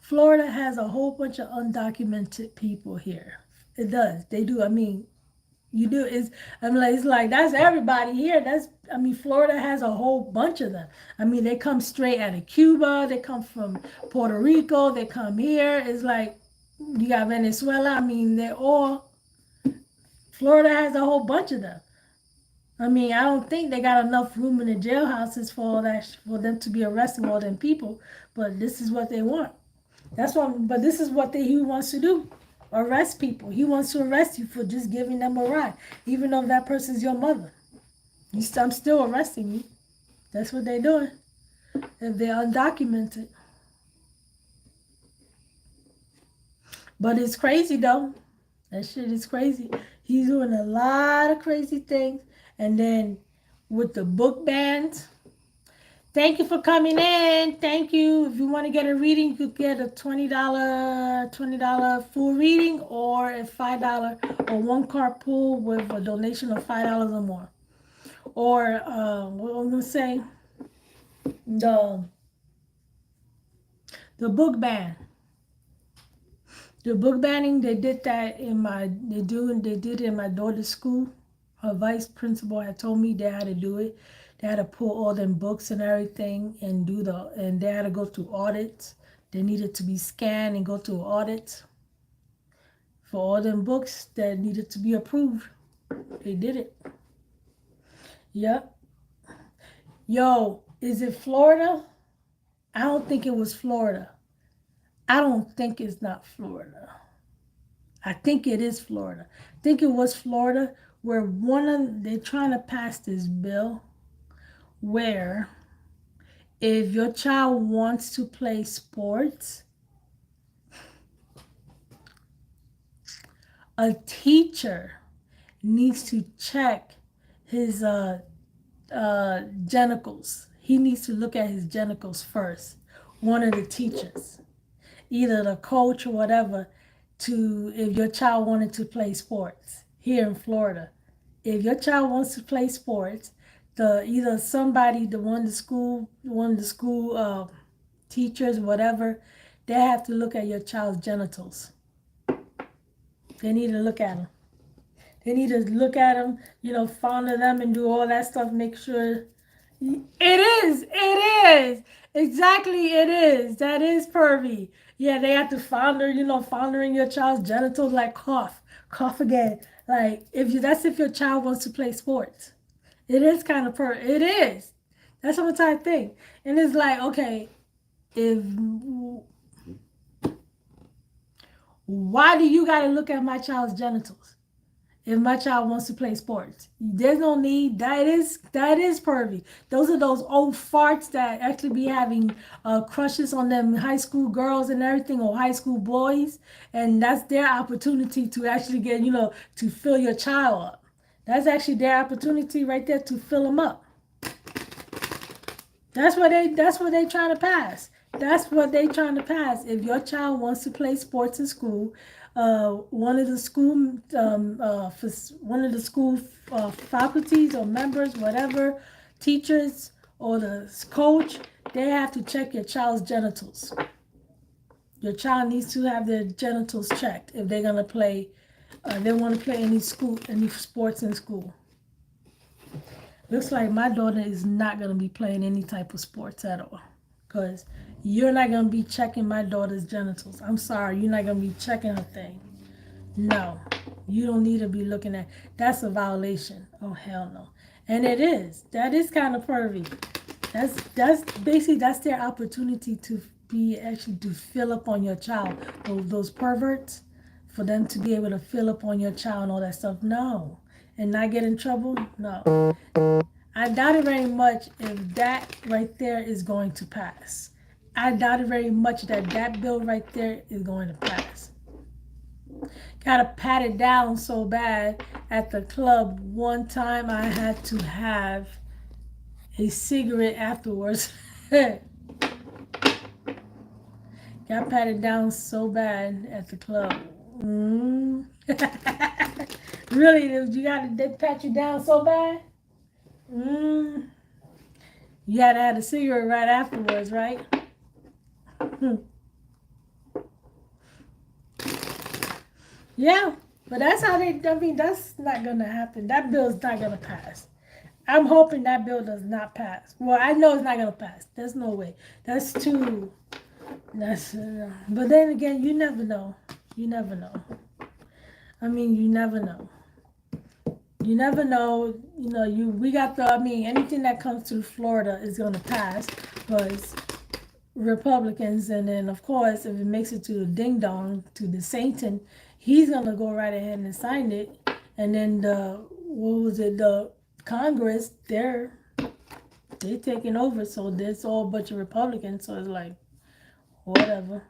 Florida has a whole bunch of undocumented people here. It does. They do. I mean, you do. It's like that's everybody here. Florida has a whole bunch of them. They come straight out of Cuba. They come from Puerto Rico. They come here. It's like you got Venezuela. They're all. Florida has a whole bunch of them. I don't think they got enough room in the jailhouses for them to be arresting all them people. But this is what they want. But this is what he wants to do. Arrest people. He wants to arrest you for just giving them a ride, even though that person's your mother. I'm still arresting you. That's what they're doing. If they're undocumented. But it's crazy though. That shit is crazy. He's doing a lot of crazy things. And then with the book bans, thank you for coming in. Thank you. If you want to get a reading, you could get a $20 full reading or a $5 or one card pull with a donation of $5 or more. Or what I'm gonna say, the the book ban. The book banning, they did that they did it in my daughter's school. Her vice principal had told me they had to do it. They had to pull all them books and everything and and they had to go through audits. They needed to be scanned and go through audits for all them books that needed to be approved. They did it. Yep. Yo, is it Florida? I don't think it was Florida. I don't think it's not Florida. I think it is Florida. I think it was Florida where they're trying to pass this bill where if your child wants to play sports, a teacher needs to check his genitals. He needs to look at his genitals first. One of the teachers, either the coach or whatever, if your child wanted to play sports here in Florida. If your child wants to play sports, either somebody, one of the school teachers, whatever, they have to look at your child's genitals. They need to look at them. They need to look at them, fondle them and do all that stuff. Make sure it is exactly it is. That is pervy. Yeah, they have to fondling your child's genitals like cough again. Like if your child wants to play sports. It is kind of it is. That's what I think. And it's like, okay, why do you gotta look at my child's genitals? If my child wants to play sports, there's no need. That is pervy. Those are those old farts that actually be having crushes on them high school girls and everything, or high school boys, and that's their opportunity to actually get to fill your child up. That's actually their opportunity right there to fill them up. That's what they trying to pass. That's what they trying to pass. If your child wants to play sports in school, one of the school faculties or members, whatever, teachers or the coach, they have to check your child's genitals. Your child needs to have their genitals checked if they're gonna play. They want to play any sports in school. Looks like my daughter is not gonna be playing any type of sports at all, because you're not gonna be checking my daughter's genitals. I'm sorry, you're not gonna be checking her thing. No, you don't need to be looking at. That's a violation. Oh hell no. And it is. That is kind of pervy. That's basically that's their opportunity to fill up on your child. Those perverts, for them to be able to fill up on your child and all that stuff. No, and not get in trouble. No. I doubt it very much if that right there is going to pass. I doubt it very much that bill right there is going to pass. Gotta pat it down so bad. At the club one time, I had to have a cigarette afterwards. Got patted down so bad at the club. Really, they pat you down so bad? You had to have a cigarette right afterwards, right? Yeah, but that's how that's not gonna happen. That bill's not gonna pass. I'm hoping that bill does not pass. Well, I know it's not gonna pass. There's no way. But then again, you never know. You never know. I mean, you never know. You never know. Anything that comes to Florida is gonna pass, because Republicans, and then of course, if it makes it to the ding dong, to the Satan, he's gonna go right ahead and sign it. And then the Congress, they're taking over, so there's all a bunch of Republicans, so it's like whatever.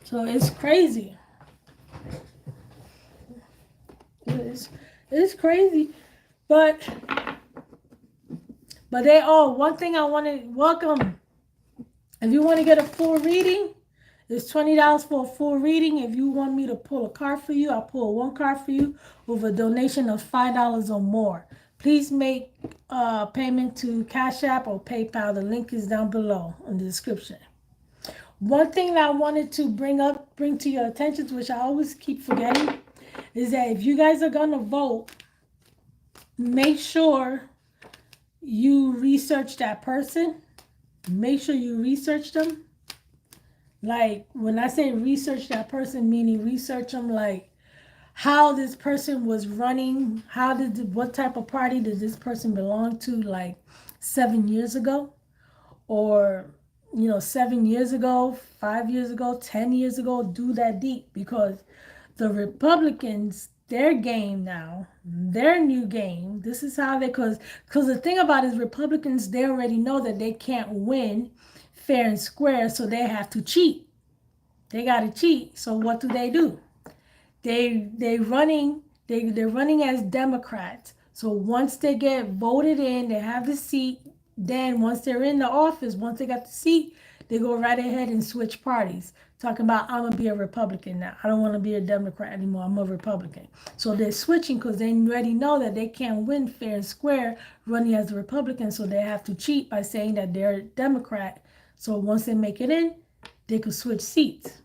So it's crazy. It's crazy. But they all, one thing I want to welcome. If you want to get a full reading, it's $20 for a full reading. If you want me to pull a card for you, I'll pull one card for you with a donation of $5 or more. Please make payment to Cash App or PayPal. The link is down below in the description. One thing that I wanted to bring to your attention, which I always keep forgetting, is that if you guys are gonna vote, make sure you research that person. Make sure you research them. Like, when I say research that person, meaning research them like how this person was running, what type of party did this person belong to like 7 years ago, or 7 years ago, 5 years ago, 10 years ago. Do that deep, because the Republicans, their game now, their new game, this is how they, because the thing about it is Republicans, they already know that they can't win fair and square, so they have to cheat. They got to cheat. So what do? They're running as Democrats. So once they get voted in, they have the seat. Then once they're in the office, once they got the seat, they go right ahead and switch parties. Talking about, I'm going to be a Republican now. I don't want to be a Democrat anymore. I'm a Republican. So they're switching because they already know that they can't win fair and square running as a Republican. So they have to cheat by saying that they're a Democrat. So once they make it in, they could switch seats.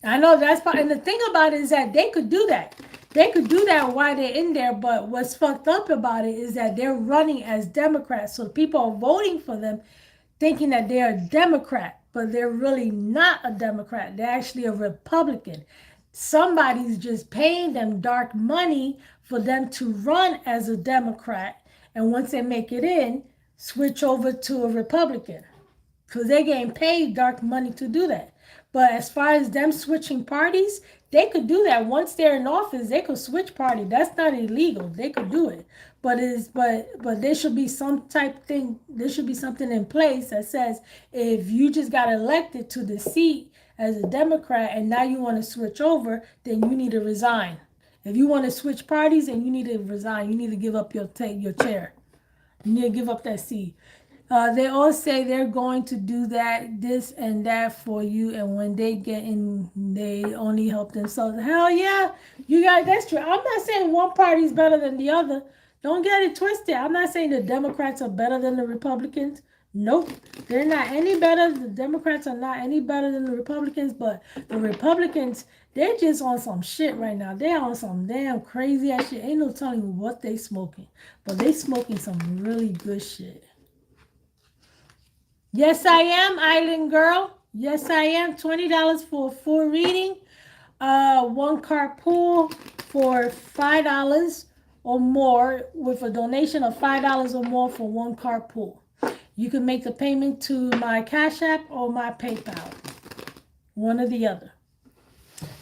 I know that's part, and the thing about it is that they could do that. They could do that while they're in there, but what's fucked up about it is that they're running as Democrats. So people are voting for them thinking that they're a Democrat, but they're really not a Democrat. They're actually a Republican. Somebody's just paying them dark money for them to run as a Democrat, and once they make it in, switch over to a Republican, because they're getting paid dark money to do that. But as far as them switching parties, they could do that. Once they're in office, they could switch party. That's not illegal. They could do it. But there should be some type thing. There should be something in place that says, if you just got elected to the seat as a Democrat and now you want to switch over, then you need to resign. If you want to switch parties, then you need to resign. You need to give up your chair. You need to give up that seat. They all say they're going to do that, this and that for you, and when they get in, they only help themselves. Hell yeah, you guys, that's true. I'm not saying one party's better than the other. Don't get it twisted. I'm not saying the Democrats are better than the Republicans. Nope, they're not any better. The Democrats are not any better than the Republicans, but the Republicans, they're just on some shit right now. They're on some damn crazy ass shit. Ain't no telling what they smoking, but they smoking some really good shit. Yes, I am, Island Girl. Yes, I am. $20 for a full reading. One card pool for $5 or more, with a donation of $5 or more for one card pool. You can make the payment to my Cash App or my PayPal. One or the other.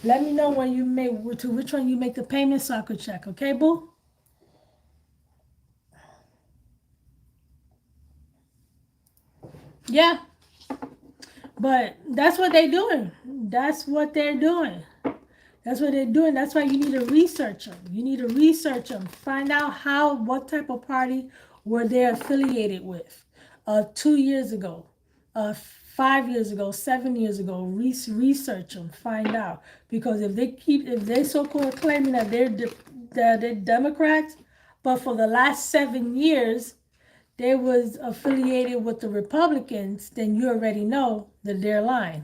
Let me know when you to which one you make the payment so I could check. Okay, boo? Yeah. But that's what they're doing. That's what they're doing. That's what they're doing. That's why you need to research them. You need to research them. Find out what type of party were they affiliated with 2 years ago, 5 years ago, 7 years ago. Research them. Find out. Because if they so-called claiming that they're Democrats, but for the last 7 years, they was affiliated with the Republicans, then you already know that they're lying.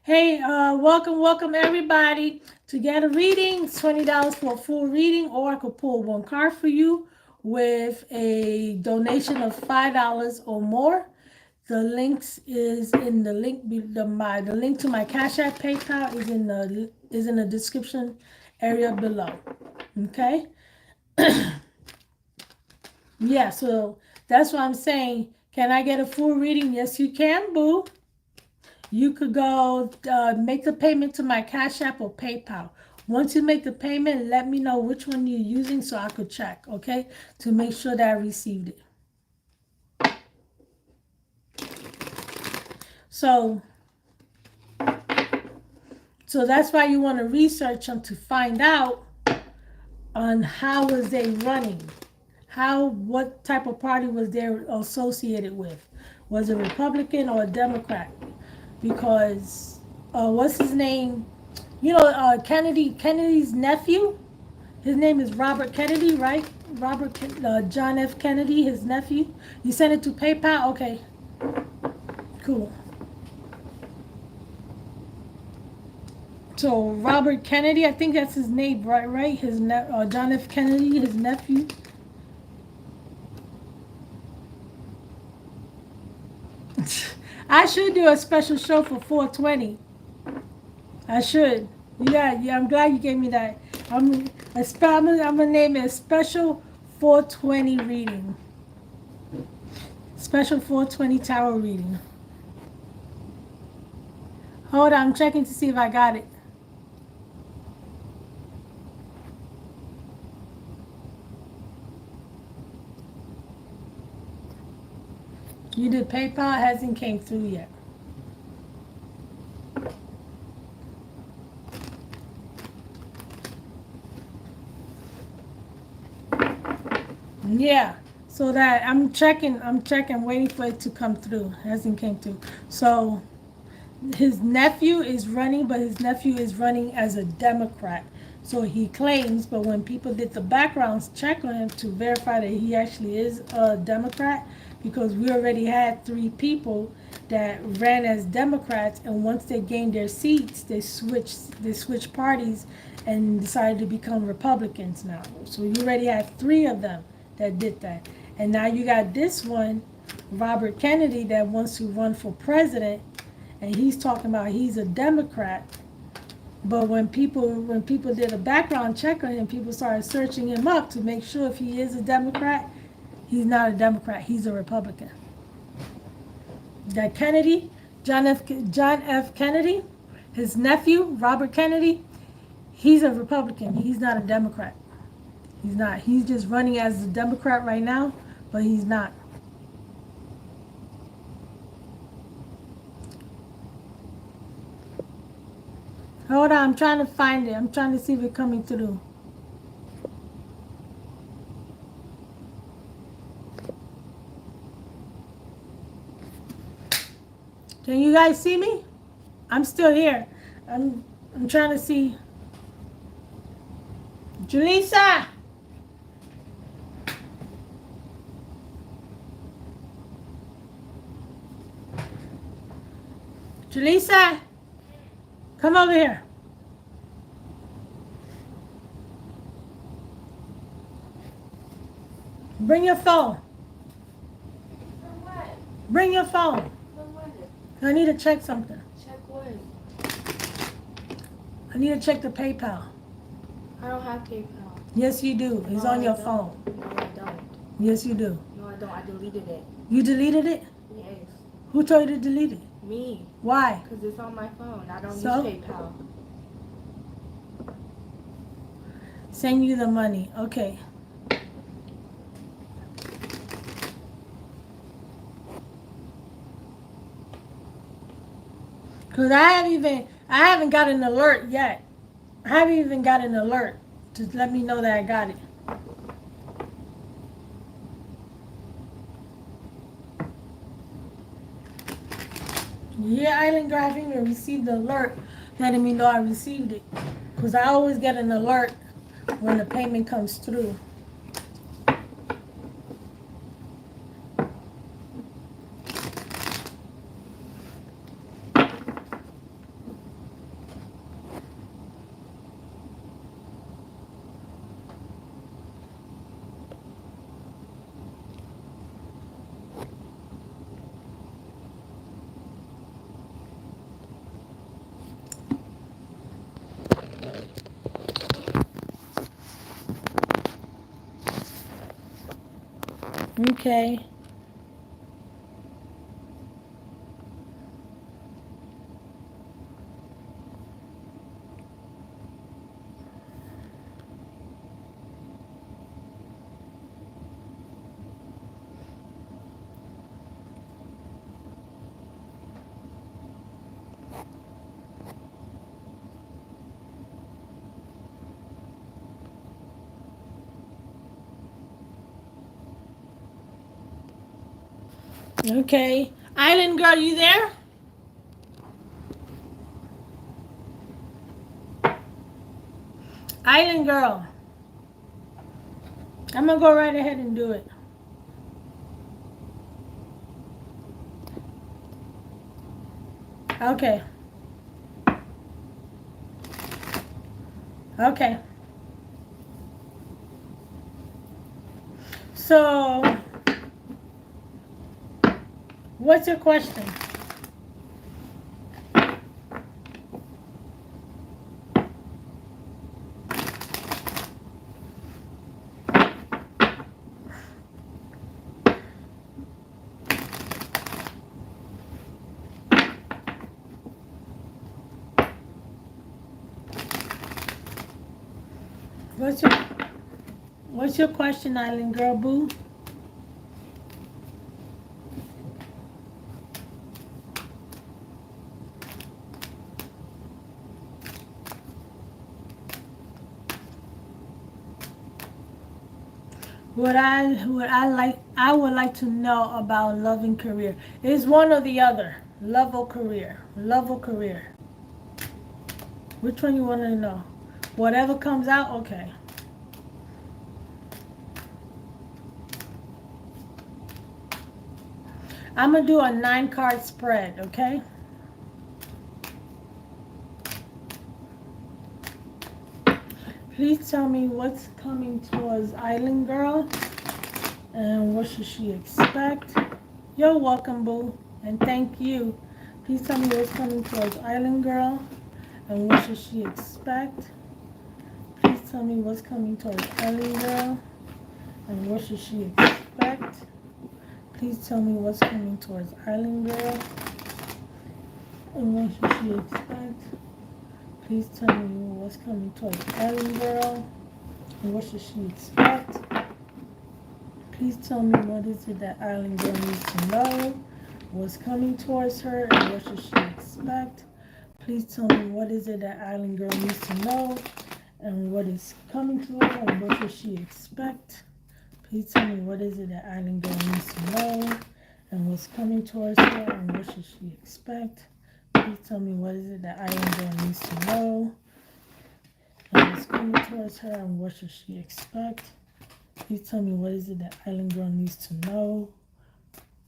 Hey, welcome everybody to get a reading. It's $20 for a full reading, or I could pull one card for you with a donation of $5 or more. The links is in the link. The link to my Cash App, PayPal is in the description area below. Okay. Yeah. So that's what I'm saying. Can I get a full reading? Yes, you can, boo. You could go make the payment to my Cash App or PayPal. Once you make the payment, let me know which one you're using so I could check, okay? To make sure that I received it. So, So that's why you want to research them to find out on how was they running, what type of party was they associated with, was it Republican or a Democrat? Because what's his name? Kennedy's nephew. His name is Robert Kennedy, right? John F. Kennedy, his nephew. You sent it to PayPal? Okay, cool. So Robert Kennedy, I think that's his name, right? Right? John F. Kennedy, his nephew. I should do a special show for 420. I should. Yeah. I'm glad you gave me that. I'm gonna name it a special 420 reading. Special 420 tower reading. Hold on, I'm checking to see if I got it. You did PayPal, it hasn't came through yet. Yeah. So that I'm checking, waiting for it to come through. It hasn't came through. So his nephew is running, but his nephew is running as a Democrat. So he claims, but when people did the background check on him to verify that he actually is a Democrat, because we already had 3 people that ran as Democrats, and once they gained their seats, they switched parties and decided to become Republicans now. So you already had 3 of them that did that. And now you got this one, Robert Kennedy, that wants to run for president, and he's talking about he's a Democrat. But when people did a background check on him, people started searching him up to make sure if he is a Democrat. He's not a Democrat. He's a Republican. That Kennedy, John F. Kennedy, his nephew Robert Kennedy, he's a Republican. He's not a Democrat. He's not. He's just running as a Democrat right now, but he's not. Hold on, I'm trying to find it. I'm trying to see if it's coming through. Can you guys see me? I'm still here. I'm trying to see. Julissa! Julissa! Come over here. Bring your phone. For what? Bring your phone. For what? I need to check something. Check what? I need to check the PayPal. I don't have PayPal. Yes, you do. It's No, on I your don't. phone. No, I don't. Yes, you do. No, I don't. I deleted it. You deleted it? Yes. Who told you to delete it? Me. Why? Because it's on my phone. I don't So? use PayPal. Send you the money. Okay. Because I haven't got an alert yet. I haven't even got an alert to let me know that I got it. Yeah, Island Drive even received the alert letting me know I received it. Because I always get an alert when the payment comes through. Okay. Okay. Island girl, you there? Island girl. I'm gonna go right ahead and do it. Okay. Okay. So, what's your question? What's your What's your question, Island girl boo? I would like to know about love and career. Is one or the other? Love or career? Love or career? Which one you want to know? Whatever comes out, okay. I'm gonna do a 9-card spread, okay? Please tell me what's coming towards Island Girl and what should she expect? You're welcome, boo, and thank you. Please tell me what's coming towards Island Girl and what should she expect? Please tell me what's coming towards Island Girl and what should she expect? Please tell me what's coming towards Island Girl and what should she expect? Please tell me what's coming towards Island Girl and what should she expect? Please tell me what is it that Island Girl needs to know, what's coming towards her, and what should she expect? Please tell me what is it that Island Girl needs to know, and what is coming to her, and what should she expect? Please tell me what is it that Island Girl needs to know, and what's coming towards her, and what should she expect? Please tell me what is it that Island Girl needs to know, and what's coming towards her, and what should she expect? Please tell me what is it that Island Girl needs to know,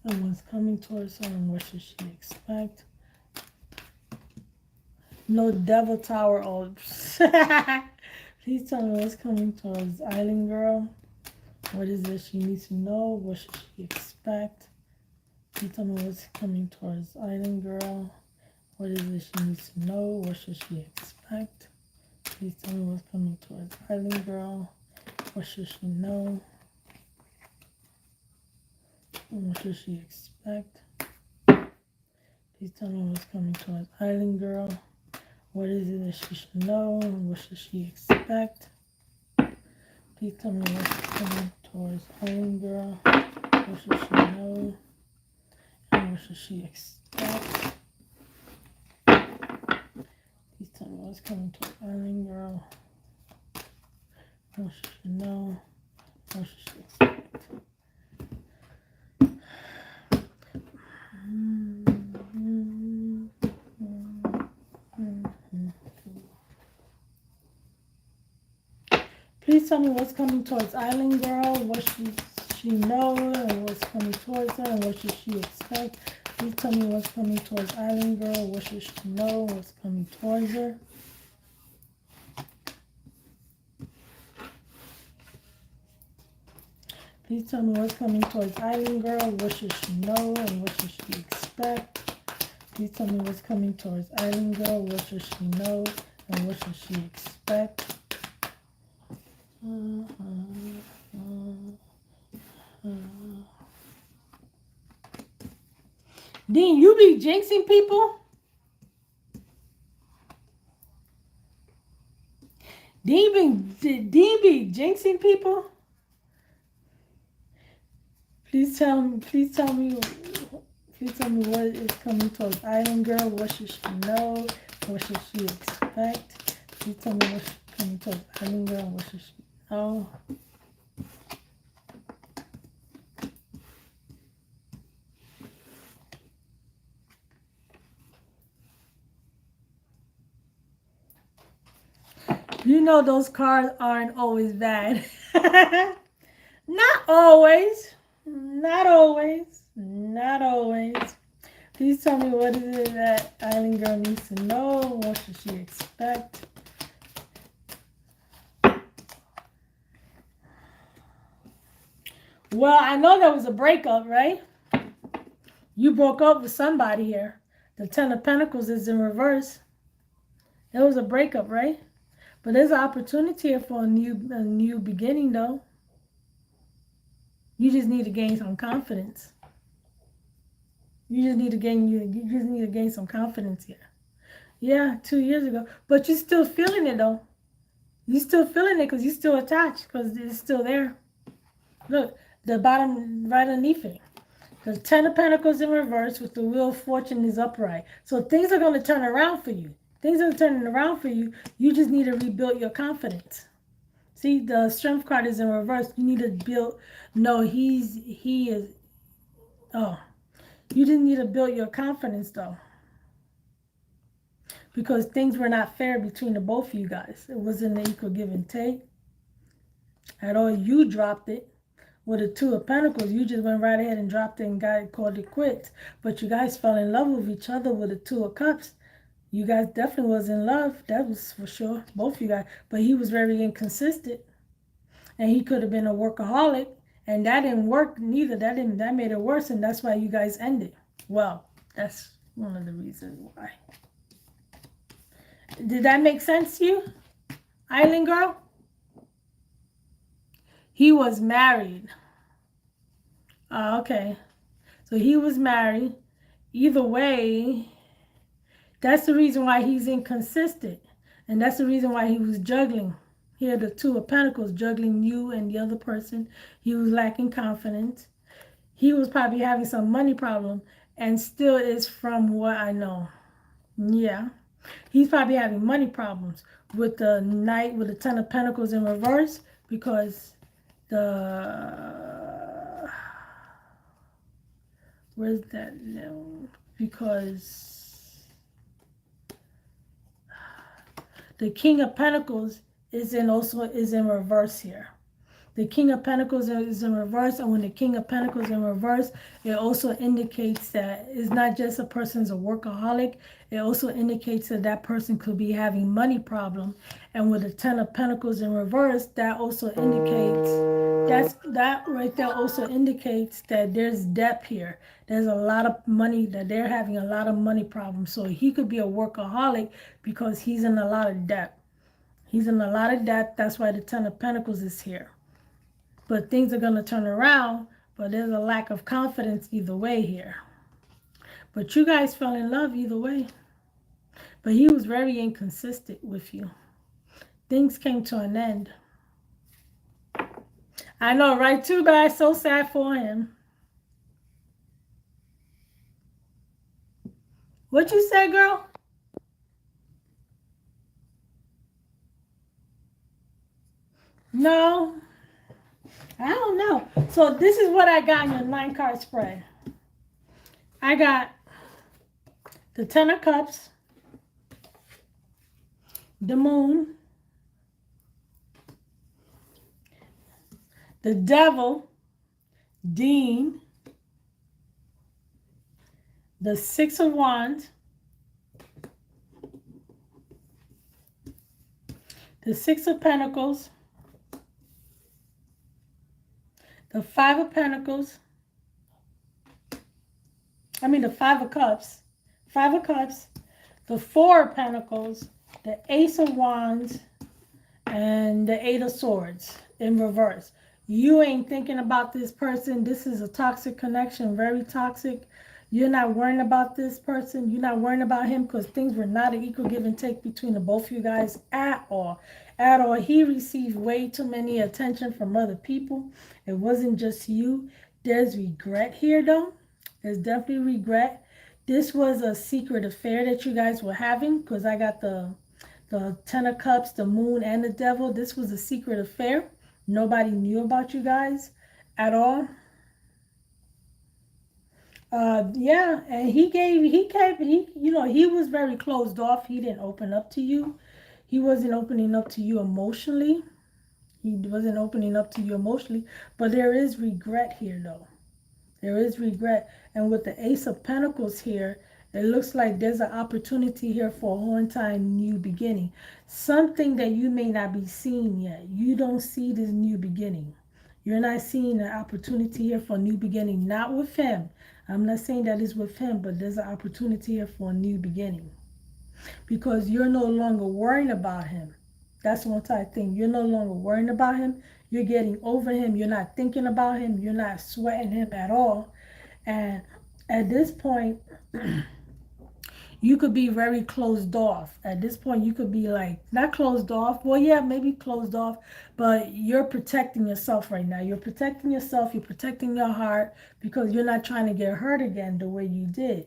and what's coming towards her, and what should she expect? No Devil Tower or please tell me what's coming towards Island Girl. What is it she needs to know? What should she expect? Please tell me what's coming towards Island Girl. What is it she needs to know? What should she expect? Please tell me what's coming towards Island Girl. What should she know? And what should she expect? Please tell me what's coming towards Island Girl. What is it that she should know? And what should she expect? Please tell me what's coming towards Island Girl. What should she know? And what should she expect? Please tell me what's coming towards Island Girl. What should she know? What should she expect? Please tell me what's coming towards Island Girl, what she know, and what's coming towards her, and what should she expect. Please tell me what's coming towards Island Girl, what should she know, what's coming towards her. Please tell me what's coming towards Island Girl, what should she know, and what should she expect. Please tell me what's coming towards Island Girl, what should she know, and what should she expect. Dean, you be jinxing people? Dean be jinxing people? Please tell me what is coming towards Island Girl, what should she know, what should she expect. Please tell me what's coming towards Island Girl, what should she know. You know those cars aren't always bad. Not always. Not always. Not always. Please tell me what is it that Island Girl needs to know. What should she expect? Well, I know there was a breakup, right? You broke up with somebody here. The Ten of Pentacles is in reverse. There was a breakup, right? But there's an opportunity here for a new beginning, though. You just need to gain some confidence. You just need to gain some confidence here. Yeah, 2 years ago. But you're still feeling it, though. You're still feeling it because you're still attached, because it's still there. Look, the bottom right underneath it. The Ten of Pentacles in reverse with the Wheel of Fortune is upright. So things are going to turn around for you. Things are turning around for you. You just need to rebuild your confidence. See, the Strength card is in reverse. You need to build. No, he is. Oh, you didn't need to build your confidence, though. Because things were not fair between the both of you guys. It wasn't an equal give and take at all. You dropped it. With the Two of Pentacles, you just went right ahead and dropped it and called it quits. But you guys fell in love with each other with the Two of Cups. You guys definitely was in love. That was for sure. Both of you guys. But he was very inconsistent. And he could have been a workaholic. And that didn't work neither. That made it worse. And that's why you guys ended. Well, that's one of the reasons why. Did that make sense to you, Island Girl? He was married. Okay. So he was married. Either way, that's the reason why he's inconsistent. And that's the reason why he was juggling. Here, the Two of Pentacles, juggling you and the other person. He was lacking confidence. He was probably having some money problem and still is, from what I know. Yeah. He's probably having money problems with the Knight, with the Ten of Pentacles in reverse, because where's that now? Because the King of Pentacles is in reverse here. The King of Pentacles is in reverse, and when the King of Pentacles is in reverse, it also indicates that it's not just a person's a workaholic. It also indicates that that person could be having money problem. And with the Ten of Pentacles in reverse, that also indicates that right there also indicates that there's debt here. There's a lot of money, that they're having a lot of money problems. So he could be a workaholic because he's in a lot of debt. He's in a lot of debt. That's why the Ten of Pentacles is here. But things are going to turn around, but there's a lack of confidence either way here. But you guys fell in love either way. But he was very inconsistent with you. Things came to an end. I know, right? Too bad. So sad for him. What you say, girl? No. I don't know. So this is what I got in your 9-card spread. I got the Ten of Cups, the Moon, the Devil, Dean, the Six of Wands, the Six of Pentacles, the Five of Pentacles, the Five of Cups, the Four of Pentacles, the Ace of Wands, and the Eight of Swords in reverse. You ain't thinking about this person. This is a toxic connection, very toxic. You're not worrying about this person. You're not worrying about him because things were not an equal give and take between the both of you guys at all. At all. He received way too many attention from other people. It wasn't just you. There's regret here, though. There's definitely regret. This was a secret affair that you guys were having, because I got the Ten of Cups, the Moon, and the Devil. This was a secret affair. Nobody knew about you guys at all. Yeah, and he was very closed off. He didn't open up to you. He wasn't opening up to you emotionally. He wasn't opening up to you emotionally. But there is regret here, though. There is regret. And with the Ace of Pentacles here, it looks like there's an opportunity here for a one-time new beginning. Something that you may not be seeing yet. You don't see this new beginning. You're not seeing an opportunity here for a new beginning. Not with him. I'm not saying that it's with him, but there's an opportunity here for a new beginning. Because you're no longer worrying about him. That's one type thing. You're no longer worrying about him. You're getting over him. You're not thinking about him. You're not sweating him at all. And at this point, you could be very closed off. At this point, you could be like, not closed off. Well, yeah, maybe closed off, but you're protecting yourself right now. You're protecting yourself. You're protecting your heart because you're not trying to get hurt again the way you did.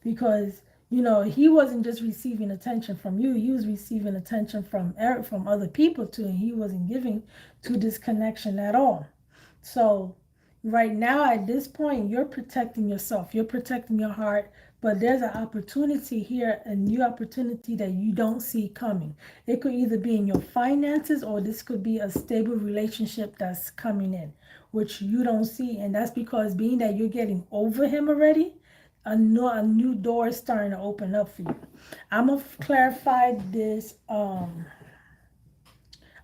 Because he wasn't just receiving attention from you. He was receiving attention from other people too, and he wasn't giving to this connection at all. So right now, at this point, you're protecting yourself. You're protecting your heart. But there's an opportunity here, a new opportunity that you don't see coming. It could either be in your finances, or this could be a stable relationship that's coming in, which you don't see. And that's because being that you're getting over him already, a new door is starting to open up for you. I'm going to clarify this. I'm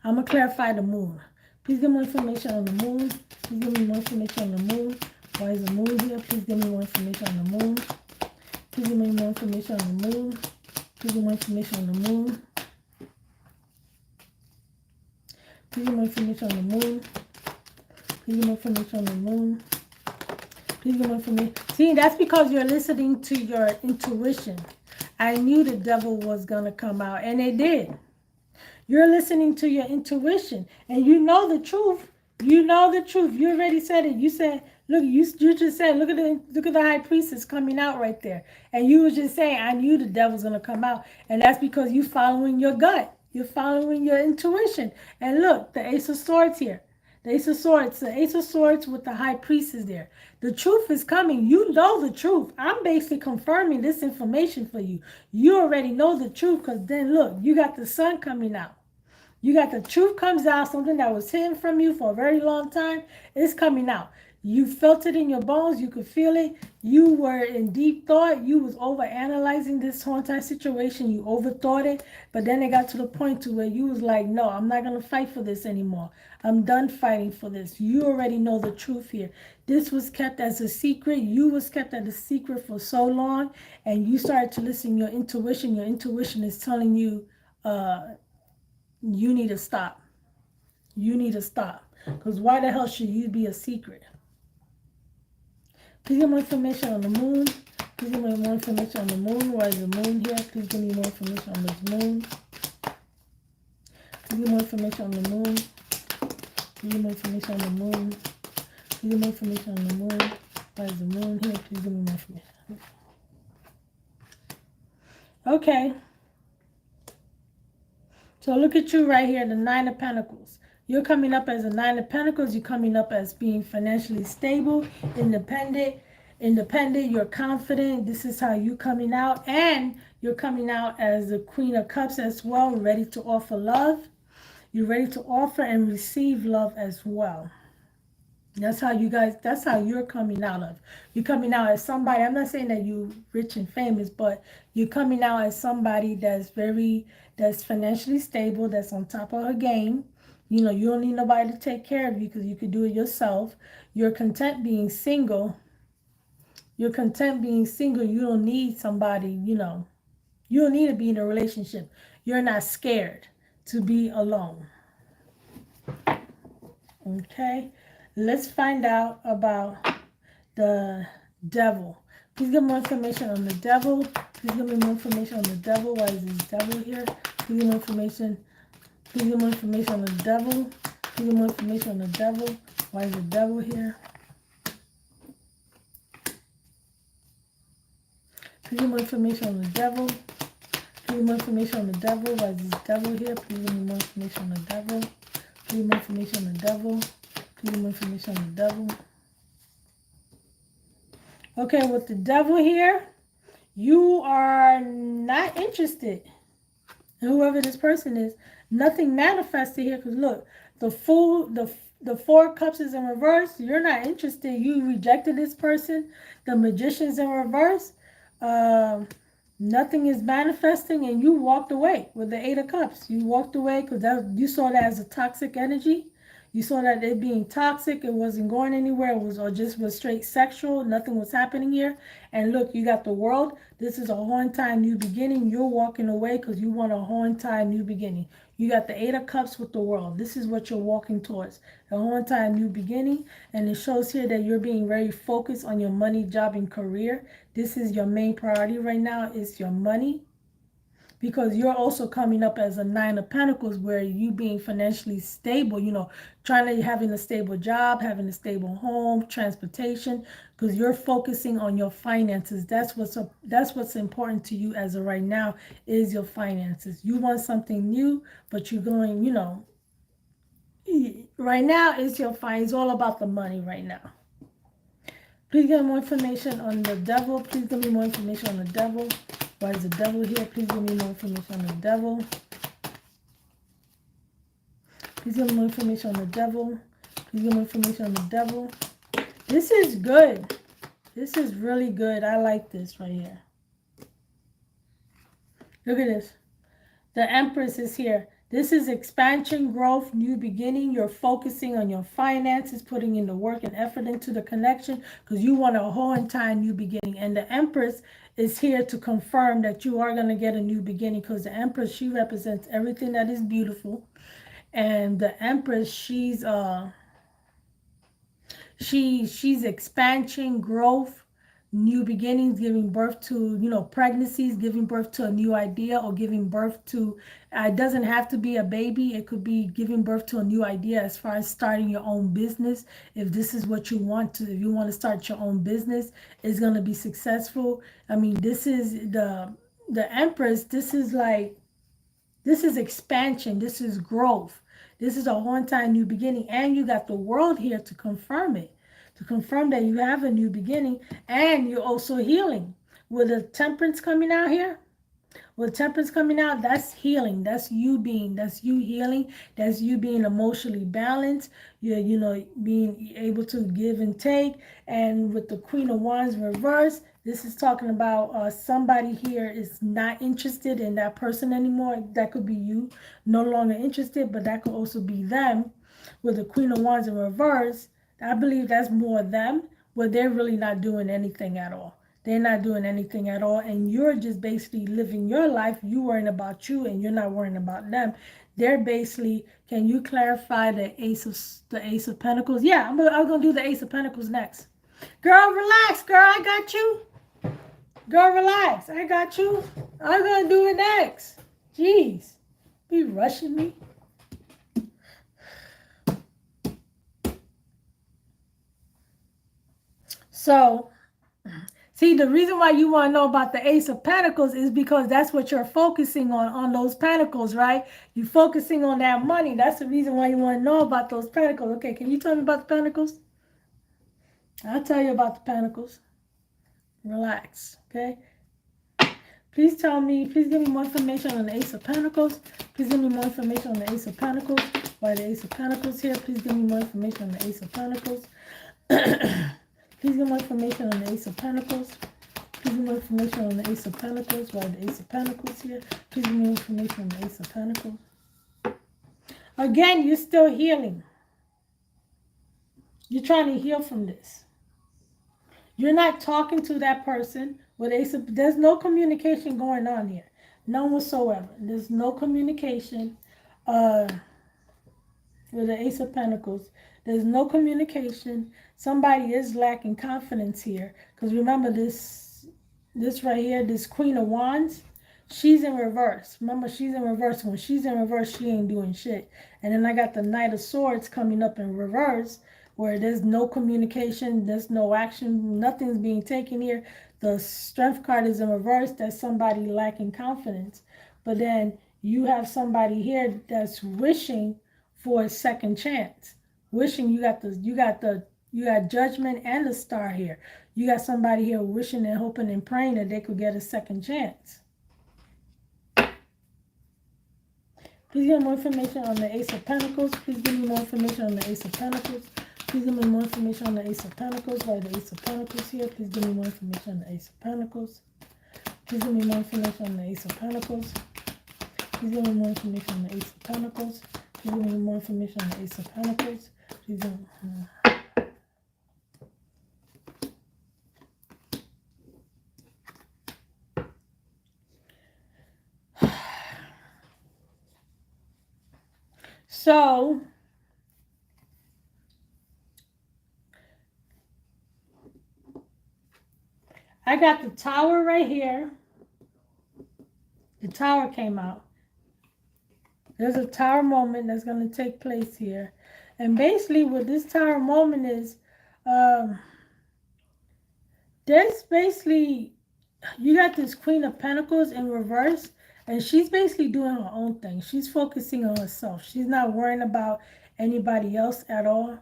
going to clarify the moon. Please give me more information on the moon. Please give me more information on the moon. Why is the moon here? Please give me more information on the moon. Please give me more information on the moon. Please give me more information on the moon. Please give me more information on the moon. Please give me more information on the moon. Please give me more information. See, that's because you're listening to your intuition. I knew the devil was going to come out, and it did. You're listening to your intuition, and you know the truth. You know the truth. You already said it. You said, look, you just said, look at the high priestess coming out right there. And you was just saying, I knew the devil's going to come out. And that's because you're following your gut. You're following your intuition. And look, the Ace of Swords here. The Ace of Swords with the high priestess there. The truth is coming. You know the truth. I'm basically confirming this information for you. You already know the truth, because then look, you got the sun coming out. You got the truth comes out, something that was hidden from you for a very long time. It's coming out. You felt it in your bones. You could feel it. You were in deep thought. You was over analyzing this whole entire situation. You overthought it. But then it got to the point to where you was like, no, I'm not going to fight for this anymore. I'm done fighting for this. You already know the truth here. This was kept as a secret. You was kept as a secret for so long. And you started to listen to your intuition. Your intuition is telling you, you need to stop. You need to stop. Because why the hell should you be a secret? Please give me more information on the moon. Please give me more information on the moon. Why is the moon here? Please give me more information on this moon. Please give me more information on the moon. Please give me more information on the moon. Please give me more information on the moon. Why is the moon here? Please give me more information. Okay. So look at you right here, the Nine of Pentacles. You're coming up as a Nine of Pentacles. You're coming up as being financially stable, independent. You're confident. This is how you're coming out. And you're coming out as the Queen of Cups as well, ready to offer love. You're ready to offer and receive love as well. That's how you're coming out of. You're coming out as somebody, I'm not saying that you're rich and famous, but you're coming out as somebody that's financially stable, that's on top of her game. You don't need nobody to take care of you because you could do it yourself. You're content being single. You don't need somebody, you don't need to be in a relationship. You're not scared to be alone. Okay? Let's find out about the devil. Please give me more information on the devil. Please give me more information on the devil. Why is this devil here? Please give me more information. Please give me more information on the devil. Please give me more information on the devil. Why is the devil here? Please give me more information on the devil. Please give me more information on the devil. Why is this devil here? Please give me more information on the devil. Please give me more information on the devil. Please give me more information on the devil. Okay, with the devil here, you are not interested. And whoever this person is, nothing manifested here. Because look, the fool, the Four of Cups is in reverse. You're not interested. You rejected this person. The Magician's in reverse. Um, Nothing is manifesting, and you walked away with the Eight of Cups. You walked away because you saw that as a toxic energy. You saw that it being toxic. It wasn't going anywhere. It was or just was straight sexual. Nothing was happening here. And look, you got the World. This is a horn time new beginning. You're walking away because you want a horn time new beginning. You got the Eight of Cups with the World. This is what you're walking towards. A horn time new beginning. And it shows here that you're being very focused on your money, job, and career. This is your main priority right now is your money, because you're also coming up as a Nine of Pentacles, where you being financially stable, trying to having a stable job, having a stable home, transportation, because you're focusing on your finances. That's what's important to you as of right now is your finances. You want something new, but you're going, right now is your fine. It's all about the money right now. Please give me more information on the devil. Please give me more information on the devil. Why is the devil here? Please give me more information on the devil. Please give me more information on the devil. Please give me more information on the devil. This is good. This is really good. I like this right here. Look at this. The Empress is here. This is expansion, growth, new beginning. You're focusing on your finances, putting in the work and effort into the connection because you want a whole entire new beginning. And the Empress is here to confirm that you are going to get a new beginning, because the Empress, she represents everything that is beautiful. And the Empress, she's expansion, growth, new beginnings, giving birth to, pregnancies, giving birth to a new idea, or giving birth to, it doesn't have to be a baby. It could be giving birth to a new idea as far as starting your own business. If this is what you want to, if you want to start your own business, it's going to be successful. I mean, this is the Empress. This is expansion. This is growth. This is a one-time new beginning. And you got the World here to confirm it, to confirm that you have a new beginning, and you're also healing. With the Temperance coming out here, that's healing. That's you healing. That's you being emotionally balanced. You're being able to give and take. And with the Queen of Wands reverse, this is talking about somebody here is not interested in that person anymore. That could be you, no longer interested, but that could also be them. With the Queen of Wands in reverse, I believe that's more them, where they're really not doing anything at all. They're not doing anything at all, and you're just basically living your life. You worrying about you, and you're not worrying about them. They're basically. Can you clarify the Ace of Pentacles? Yeah, I'm gonna do the Ace of Pentacles next. Girl, relax. Girl, I got you. Girl, relax. I got you. I'm gonna do it next. Jeez, be rushing me. So. See, the reason why you want to know about the Ace of Pentacles is because that's what you're focusing on those pentacles, right? You're focusing on that money. That's the reason why you want to know about those pentacles. Okay, can you tell me about the pentacles? I'll tell you about the pentacles. Relax, okay? Please give me more information on the Ace of Pentacles. Please give me more information on the Ace of Pentacles. Why the Ace of Pentacles here? Please give me more information on the Ace of Pentacles. Please give more information on the Ace of Pentacles. Please give more information on the Ace of Pentacles. Why the Ace of Pentacles here? Please give me information on the Ace of Pentacles. Again, you're still healing. You're trying to heal from this. You're not talking to that person with Ace of. There's no communication going on here. None whatsoever. There's no communication with the Ace of Pentacles. There's no communication. Somebody is lacking confidence here. Because remember this right here, this Queen of Wands, she's in reverse. Remember, she's in reverse. When she's in reverse, she ain't doing shit. And then I got the Knight of Swords coming up in reverse, where there's no communication, there's no action, nothing's being taken here. The Strength card is in reverse. That's somebody lacking confidence. But then you have somebody here that's wishing for a second chance. Wishing. You got Judgment and the Star here. You got somebody here wishing and hoping and praying that they could get a second chance. Please give me more information on the Ace of Pentacles. Please give me more information on the Ace of Pentacles. Please give me more information on the Ace of Pentacles. Why the Ace of Pentacles here? Please give me more information on the Ace of Pentacles. Please give me more information on the Ace of Pentacles. Please give me more information on the Ace of Pentacles. Please give me more information on the Ace of Pentacles. Please give me... So, I got the Tower right here. The Tower came out. There's a Tower moment that's going to take place here. And basically what this Tower moment is, there's basically, you got this Queen of Pentacles in reverse, and she's basically doing her own thing. She's focusing on herself. She's not worrying about anybody else at all.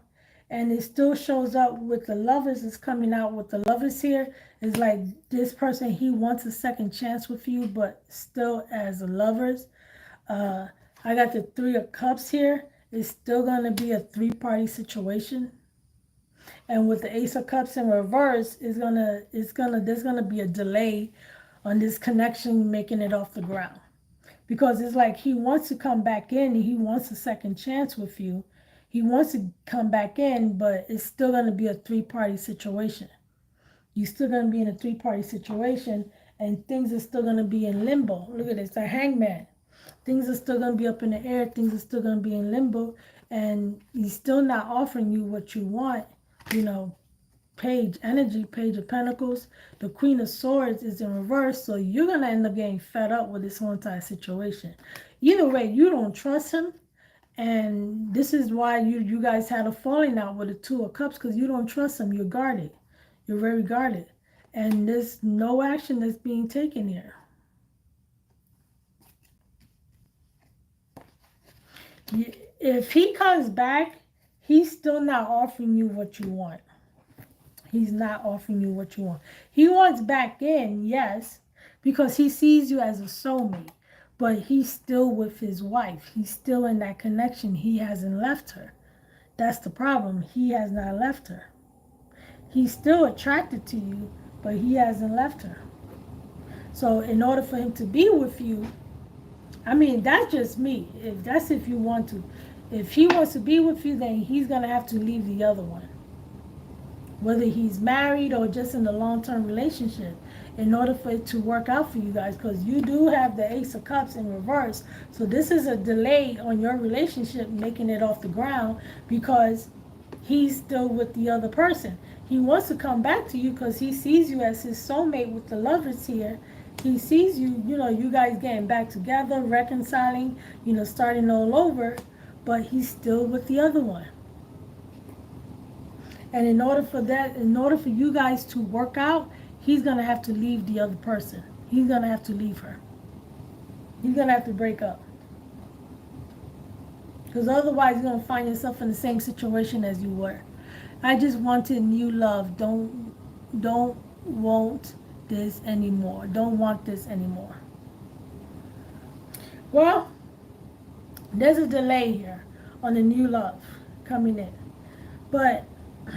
And it still shows up with the Lovers. It's coming out with the Lovers here. It's like this person, he wants a second chance with you, but still as a Lovers. I got the Three of Cups here. It's still going to be a three-party situation. And with the Ace of Cups in reverse, there's gonna be a delay on this connection making it off the ground. Because it's like he wants to come back in, he wants a second chance with you. He wants to come back in, but it's still gonna be a three-party situation. You're still gonna be in a three-party situation, and things are still gonna be in limbo. Look at this, the Hangman. Things are still gonna be up in the air, things are still gonna be in limbo, and he's still not offering you what you want. You know, Page energy, Page of Pentacles. The Queen of Swords is in reverse, so you're going to end up getting fed up with this whole entire situation. Either way, you don't trust him, and this is why you guys had a falling out with the Two of Cups, because you don't trust him. You're guarded. You're very guarded. And there's no action that's being taken here. If he comes back, he's still not offering you what you want. He's not offering you what you want. He wants back in, yes, because he sees you as a soulmate. But he's still with his wife. He's still in that connection. He hasn't left her. That's the problem. He has not left her. He's still attracted to you, but he hasn't left her. So in order for him to be with you, I mean, that's just me. If you want to. If he wants to be with you, then he's going to have to leave the other one. Whether he's married or just in a long-term relationship, in order for it to work out for you guys, because you do have the Ace of Cups in reverse. So this is a delay on your relationship making it off the ground, because he's still with the other person. He wants to come back to you because he sees you as his soulmate with the Lovers here. He sees you, you guys getting back together, reconciling, starting all over, but he's still with the other one. And in order for you guys to work out, he's going to have to leave the other person. He's going to have to leave her. He's going to have to break up. Because otherwise, you're going to find yourself in the same situation as you were. I just wanted new love. Don't want this anymore. Don't want this anymore. Well, there's a delay here on the new love coming in. But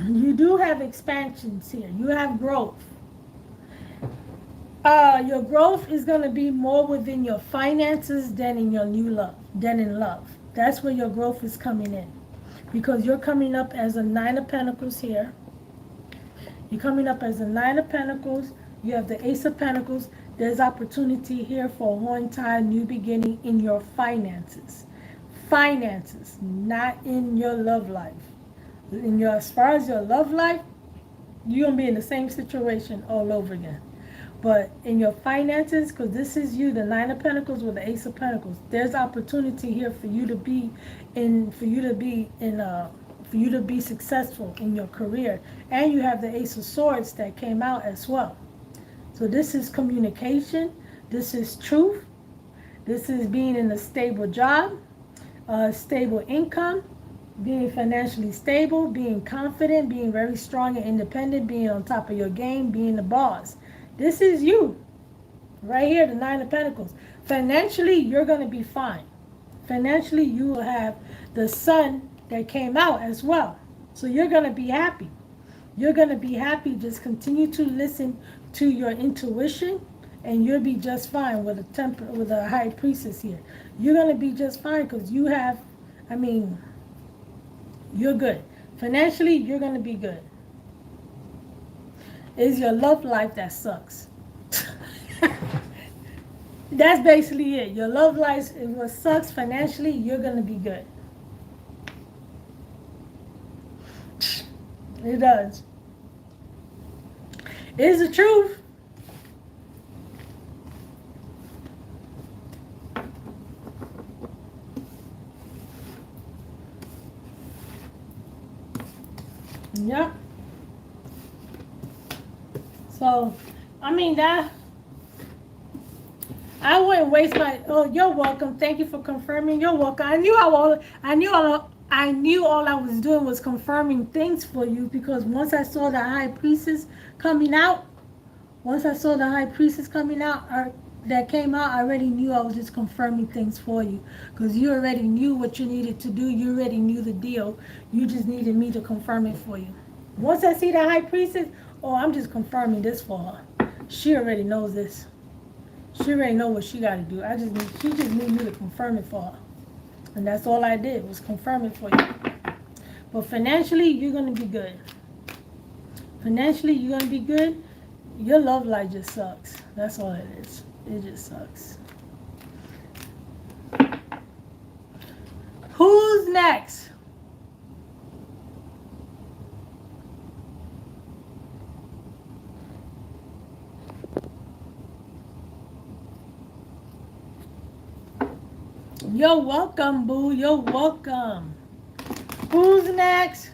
you do have expansions here. You have growth. Your growth is going to be more within your finances than in your new love, than in love. That's where your growth is coming in. Because you're coming up as a Nine of Pentacles here. You're coming up as a Nine of Pentacles. You have the Ace of Pentacles. There's opportunity here for a whole entire new beginning in your finances. Finances, not in your love life. As far as your love life, you're going to be in the same situation all over again. But in your finances, because this is you, the Nine of Pentacles with the Ace of Pentacles, there's opportunity here for you to be successful in your career. And you have the Ace of Swords that came out as well. So this is communication. This is truth. This is being in a stable job, stable income, being financially stable, being confident, being very strong and independent, being on top of your game, being the boss. This is you. Right here, the Nine of Pentacles. Financially, you're going to be fine. Financially, you will have the sun that came out as well. So you're going to be happy. You're going to be happy. Just continue to listen to your intuition, and you'll be just fine with with a high priestess here. You're going to be just fine because you have, I mean, you're good. Financially, you're going to be good. It's your love life that sucks. That's basically it. Your love life is what sucks. Financially, you're going to be good. It does. It's the truth. Yep. So, I mean that. I wouldn't waste my. Oh, you're welcome. Thank you for confirming. You're welcome. I knew all I was doing was confirming things for you, because once I saw the high priestess coming out, that came out, I already knew I was just confirming things for you, because you already knew what you needed to do. You already knew the deal. You just needed me to confirm it for you. Once I see the high priestess, oh, I'm just confirming this for her. She already knows this. She already knows what she got to do. She just need me to confirm it for her. And that's all I did, was confirm it for you. But financially, you're going to be good. Financially, you're going to be good. Your love life just sucks. That's all it is. It just sucks. Who's next? You're welcome, boo. You're welcome. Who's next?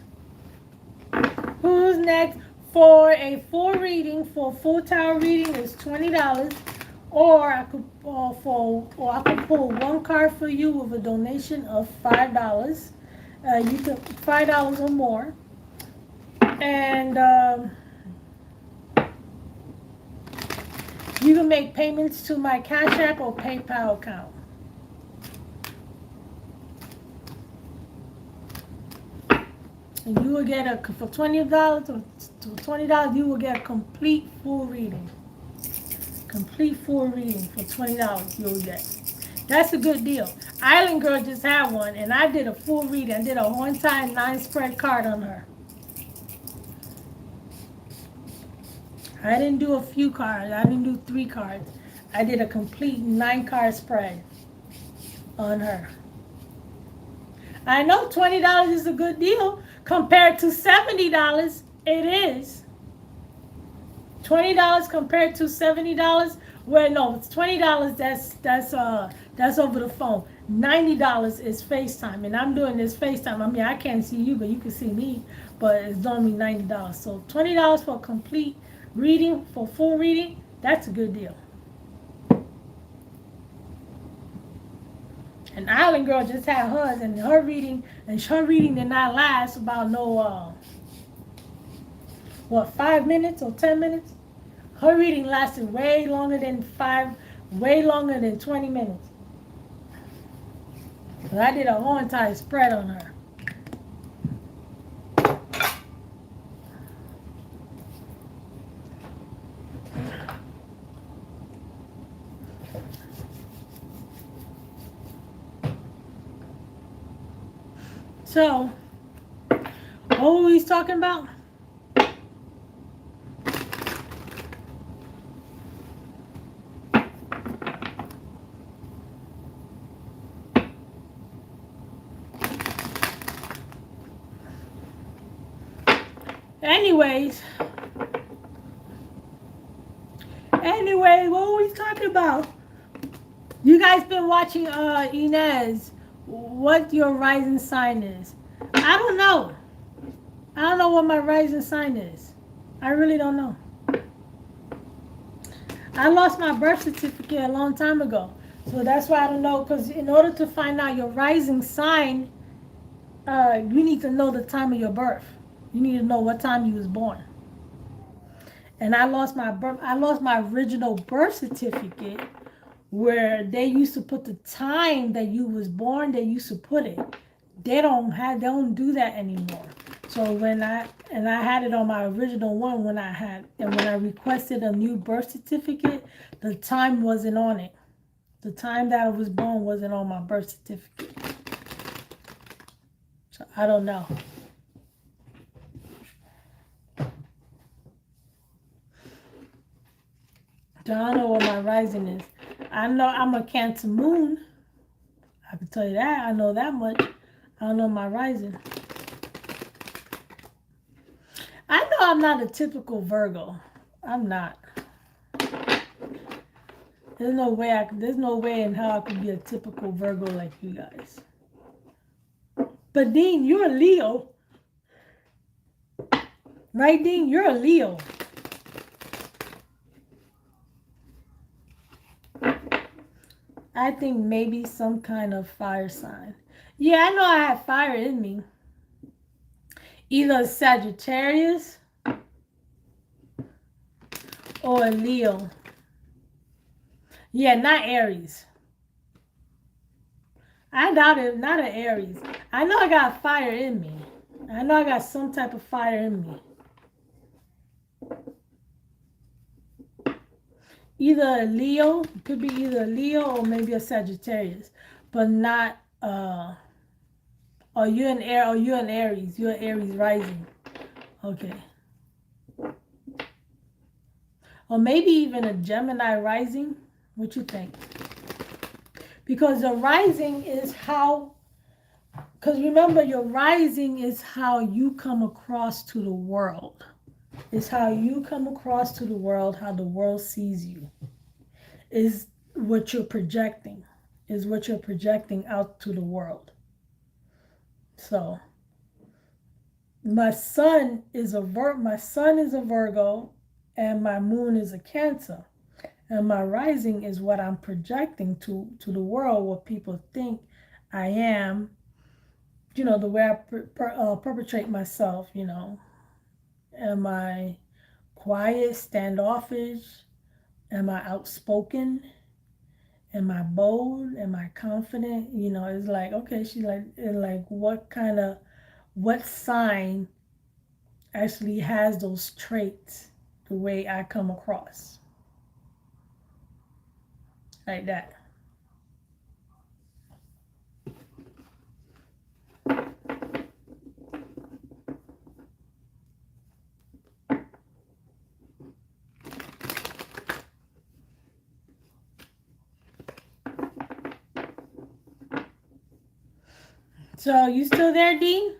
Who's next? For a full reading, for a full tarot reading is $20, or I could pull one card for you with a donation of $5. You can $5 or more, and you can make payments to my Cash App or PayPal account. And you will get for $20 or $20, you will get a complete full reading. Complete full reading for $20 you will get. That's a good deal. Island Girl just had one, and I did a full reading. I did a one-time 9-spread card on her. I didn't do a few cards. I didn't do 3 cards. I did a complete 9-card spread on her. I know $20 is a good deal. Compared to $70, it is. $20 compared to $70. Well, no, it's $20. That's over the phone. $90 is FaceTime, and I'm doing this FaceTime. I mean, I can't see you, but you can see me. But it's only $90. So $20 for a complete reading, for full reading. That's a good deal. And Island Girl just had hers, and her reading did not last about 5 minutes or 10 minutes? Her reading lasted way longer than 20 minutes. So I did a whole entire spread on her. So, what were we talking about? Anyways, what were we talking about? You guys been watching Inez, what your rising sign is. I don't know. I don't know what my rising sign is. I really don't know. I lost my birth certificate a long time ago. So that's why I don't know. Because in order to find out your rising sign, you need to know the time of your birth. You need to know what time you was born. And I lost my original birth certificate where they used to put the time that you was born, they used to put it. They don't do that anymore. So when I had it on my original one when I requested a new birth certificate, the time wasn't on it. The time that I was born wasn't on my birth certificate. So I don't know. So I don't know what my rising is. I know I'm a Cancer moon. I can tell you that. I know that much. I don't know my rising. I know I'm not a typical Virgo. I'm not. There's no way in hell I could be a typical Virgo like you guys. But Dean, you're a Leo. Right, Dean? You're a Leo. I think maybe some kind of fire sign. Yeah, I know I have fire in me. Either a Sagittarius or a Leo. Yeah, not Aries. I doubt it, not an Aries. I know I got fire in me. I know I got some type of fire in me. Either a Leo, it could be either a Leo or maybe a Sagittarius, but not or you're an Aries. You're an Aries rising. Okay. Or maybe even a Gemini rising. What you think? Because the rising is how, because remember your rising is how you come across to the world. It's how you come across to the world, how the world sees you. Is what you're projecting. Is what you're projecting out to the world. So my sun is a Virgo and my moon is a Cancer. And my rising is what I'm projecting to the world, what people think I am, you know, the way I perpetrate myself, you know. Am I quiet, standoffish? Am I outspoken? Am I bold? Am I confident? You know, it's like, okay, she's like what sign actually has those traits the way I come across? Like that. So you still there, Dean?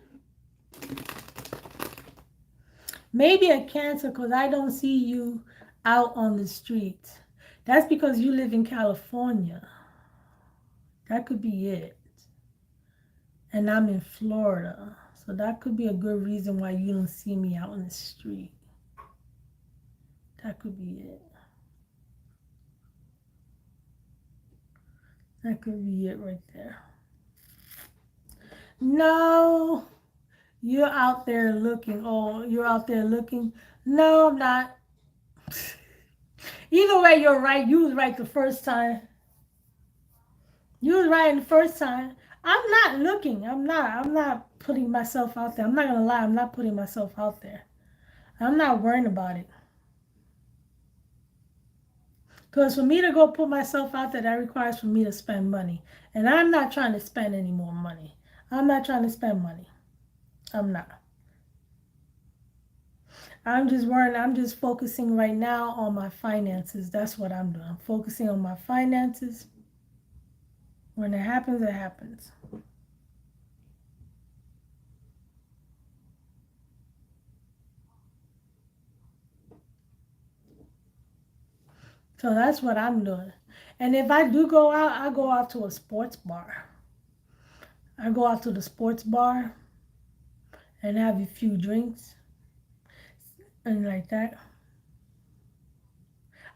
Maybe a Cancer because I don't see you out on the streets. That's because you live in California. That could be it. And I'm in Florida. So that could be a good reason why you don't see me out on the street. That could be it. That could be it right there. No, you're out there looking. Oh, you're out there looking. No, I'm not. Either way, you're right. You was right the first time. You was right the first time. I'm not looking. I'm not putting myself out there. I'm not gonna lie. I'm not putting myself out there. I'm not worrying about it. Because for me to go put myself out there, that requires for me to spend money. And I'm not trying to spend any more money. I'm not trying to spend money. I'm not. I'm just worrying. I'm just focusing right now on my finances. That's what I'm doing. I'm focusing on my finances. When it happens, it happens. So that's what I'm doing. And if I do go out, I go out to a sports bar. I go out to the sports bar and have a few drinks and like that.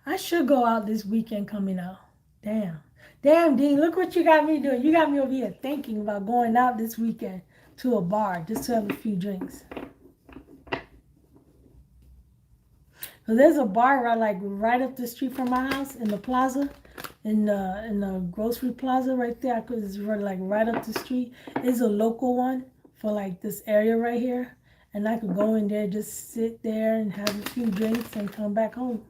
I should go out this weekend coming out. Damn. Damn, Dean, look what you got me doing. You got me over here thinking about going out this weekend to a bar just to have a few drinks. So there's a bar right up the street from my house in the plaza. in the grocery plaza right there. It's like right up the street. It's a local one for like this area right here, and I could go in there, just sit there and have a few drinks and come back home.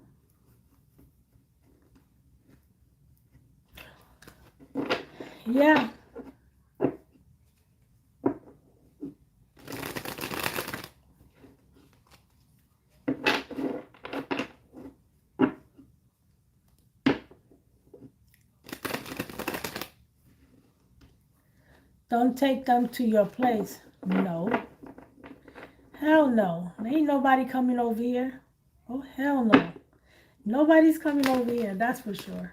Yeah. Don't take them to your place. No. Hell no. Ain't nobody coming over here. Oh, hell no. Nobody's coming over here, that's for sure.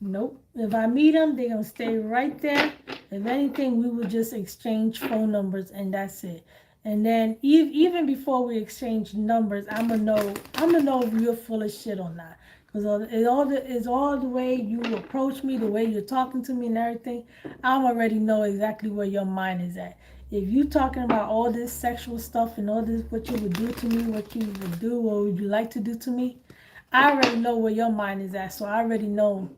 Nope. If I meet them, they're going to stay right there. If anything, we will just exchange phone numbers and that's it. And then even before we exchange numbers, I'm gonna know if you're full of shit or not. Because it's all the way you approach me, the way you're talking to me and everything. I'm already know exactly where your mind is at. If you talking about all this sexual stuff and all this, what you would do to me, what you would do or would you like to do to me, I already know where your mind is at. So I already know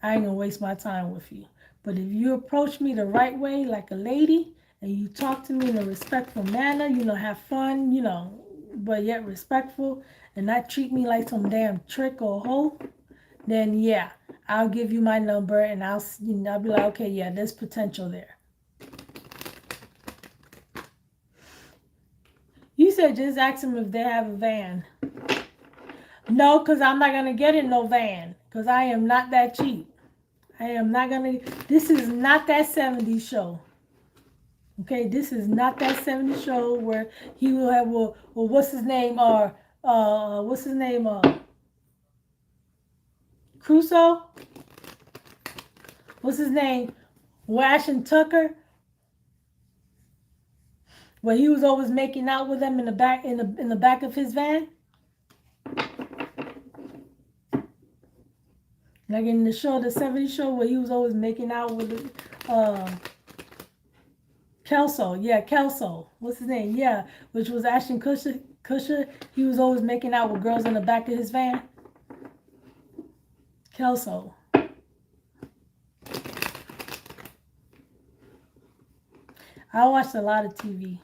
I ain't gonna waste my time with you. But if you approach me the right way, like a lady, and you talk to me in a respectful manner, have fun, but yet respectful, and not treat me like some damn trick or hoe, then yeah, I'll give you my number and I'll be like, okay, yeah, there's potential there. You said just ask them if they have a van. No, because I'm not gonna get in no van, because I am not that cheap. I am not gonna. This is not that 70s show. Okay, this is not that 70s show where he will have. Well, what's his name? What's his name? Crusoe. What's his name? Ashton Tucker. Where he was always making out with them in the back in the back of his van. Like in the show, the 70s show, where he was always making out with Kelso. Yeah, Kelso. What's his name? Yeah, which was Ashton Kutcher. He was always making out with girls in the back of his van. Kelso. I watched a lot of TV.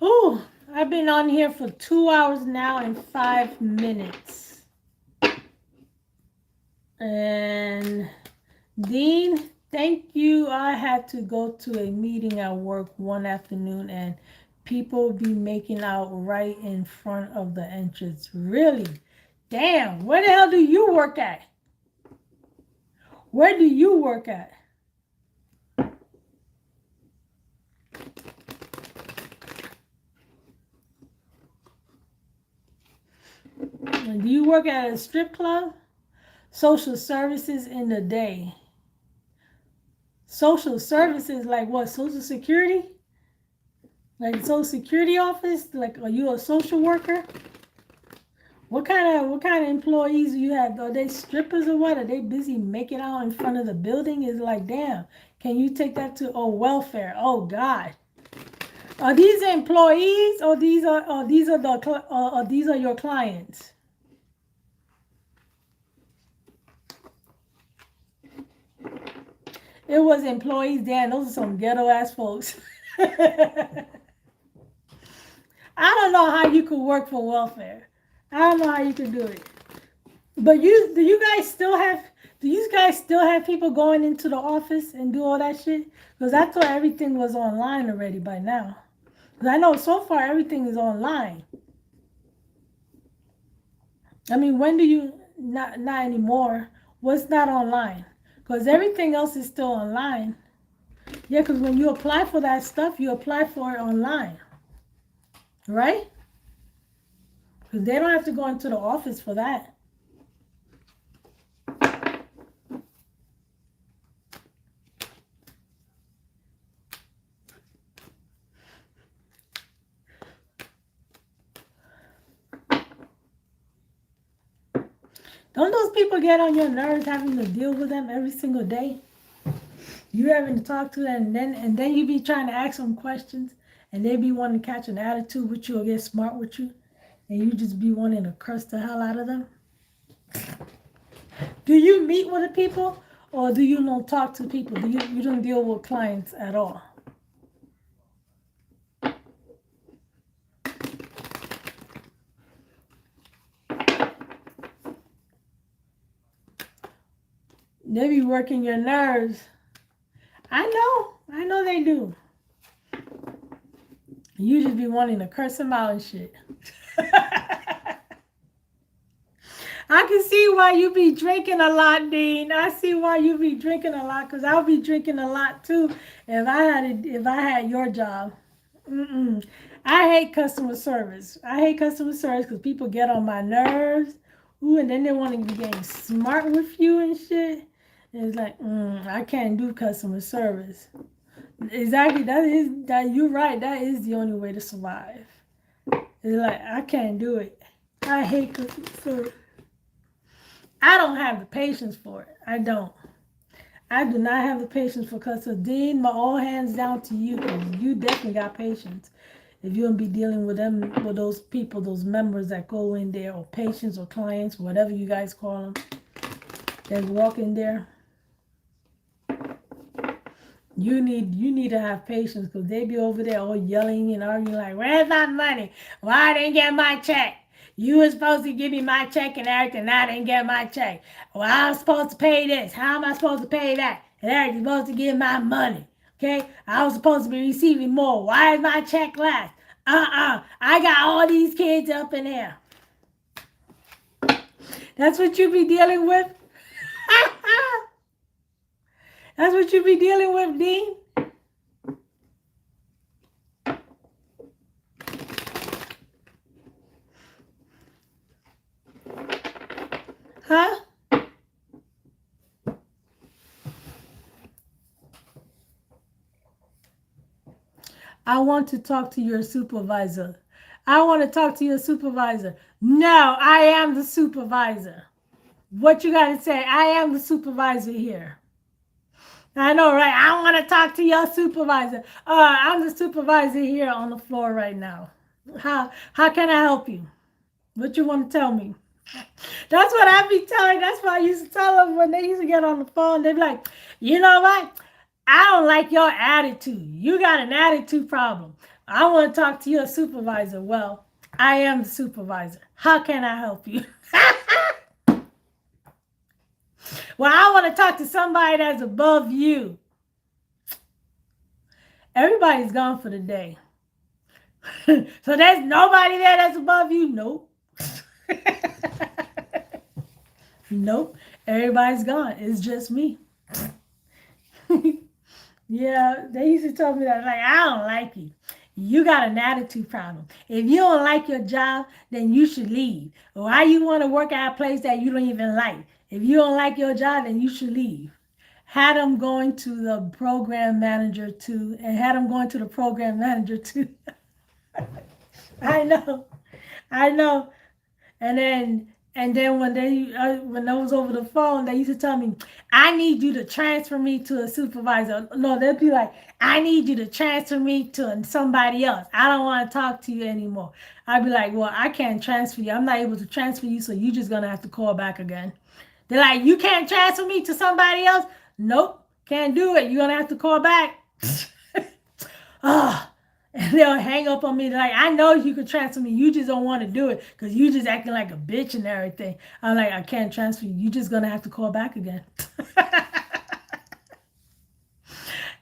Ooh, I've been on here for 2 hours now and 5 minutes. And Dean, thank you. I had to go to a meeting at work one afternoon and people be making out right in front of the entrance. Really? Damn, where the hell do you work at? Where do you work at? Do you work at a strip club? Social services in the day. Social services like what? Social security? Like social security office? Like are you a social worker? What kind of employees do you have? Are they strippers or what? Are they busy making out in front of the building? It's like, damn, can you take that to welfare? Oh God. Are these employees or these are your clients? It was employees. Damn, those are some ghetto ass folks. I don't know how you could work for welfare. I don't know how you could do it. But do you guys still have people going into the office and do all that shit? Because I thought everything was online already by now. Because I know so far everything is online. I mean, when do you not anymore? What's not online? Because everything else is still online. Yeah, because when you apply for that stuff, you apply for it online. Right? Because they don't have to go into the office for that. Don't those people get on your nerves having to deal with them every single day? You having to talk to them, and then you be trying to ask them questions, and they be wanting to catch an attitude with you or get smart with you, and you just be wanting to curse the hell out of them. Do you meet with the people, or do you not talk to people? You don't deal with clients at all? They be working your nerves. I know they do. You just be wanting to curse them out and shit. I can see why you be drinking a lot, Dean. I see why you be drinking a lot, because I'll be drinking a lot too if I had your job. Mm-mm. I hate customer service. I hate customer service because people get on my nerves. Ooh, and then they want to be getting smart with you and shit. And it's like, I can't do customer service. Exactly. You're right. That is the only way to survive. It's like, I can't do it. I hate customer service. I don't have the patience for it. I don't. I do not have the patience for customer. Dean, my all hands down to you, because you definitely got patience. If you're gonna be dealing with them, with those people, those members that go in there, or patients or clients, whatever you guys call them, that walk in there, you need to have patience, because they be over there all yelling and arguing like, "Where's my money? Why I didn't get my check? You were supposed to give me my check and everything. I didn't get my check. Well, I was supposed to pay this. How am I supposed to pay that? And Eric, you're supposed to give my money. Okay? I was supposed to be receiving more. Why is my check less? I got all these kids up in here." That's what you be dealing with? That's what you be dealing with, Dean? Huh? I want to talk to your supervisor. I want to talk to your supervisor. No, I am the supervisor. What you got to say? I am the supervisor here. I know, right? I want to talk to your supervisor. I'm the supervisor here on the floor right now. How can I help you? What you want to tell me? That's what I be telling. That's what I used to tell them when they used to get on the phone. They'd be like, "You know what? I don't like your attitude. You got an attitude problem. I want to talk to your supervisor." Well, I am the supervisor. How can I help you? Well, I want to talk to somebody that's above you. Everybody's gone for the day. So there's nobody there that's above you? Nope. Nope. Everybody's gone. It's just me. Yeah, they used to tell me that, like, I don't like you. You got an attitude problem. If you don't like your job, then you should leave. Why you want to work at a place that you don't even like? If you don't like your job, then you should leave. Had them going to the program manager too, and had them going to the program manager too. I know, I know. And then when I was over the phone, they used to tell me, "I need you to transfer me to a supervisor." No, they'd be like, "I need you to transfer me to somebody else. I don't want to talk to you anymore." I'd be like, "Well, I can't transfer you. I'm not able to transfer you, so you're just gonna have to call back again." They're like, "You can't transfer me to somebody else?" "Nope, can't do it. You're gonna have to call back." Oh, and they'll hang up on me like, "I know you could transfer me. You just don't want to do it because you just acting like a bitch and everything." I'm like, "I can't transfer you. You're just gonna have to call back again."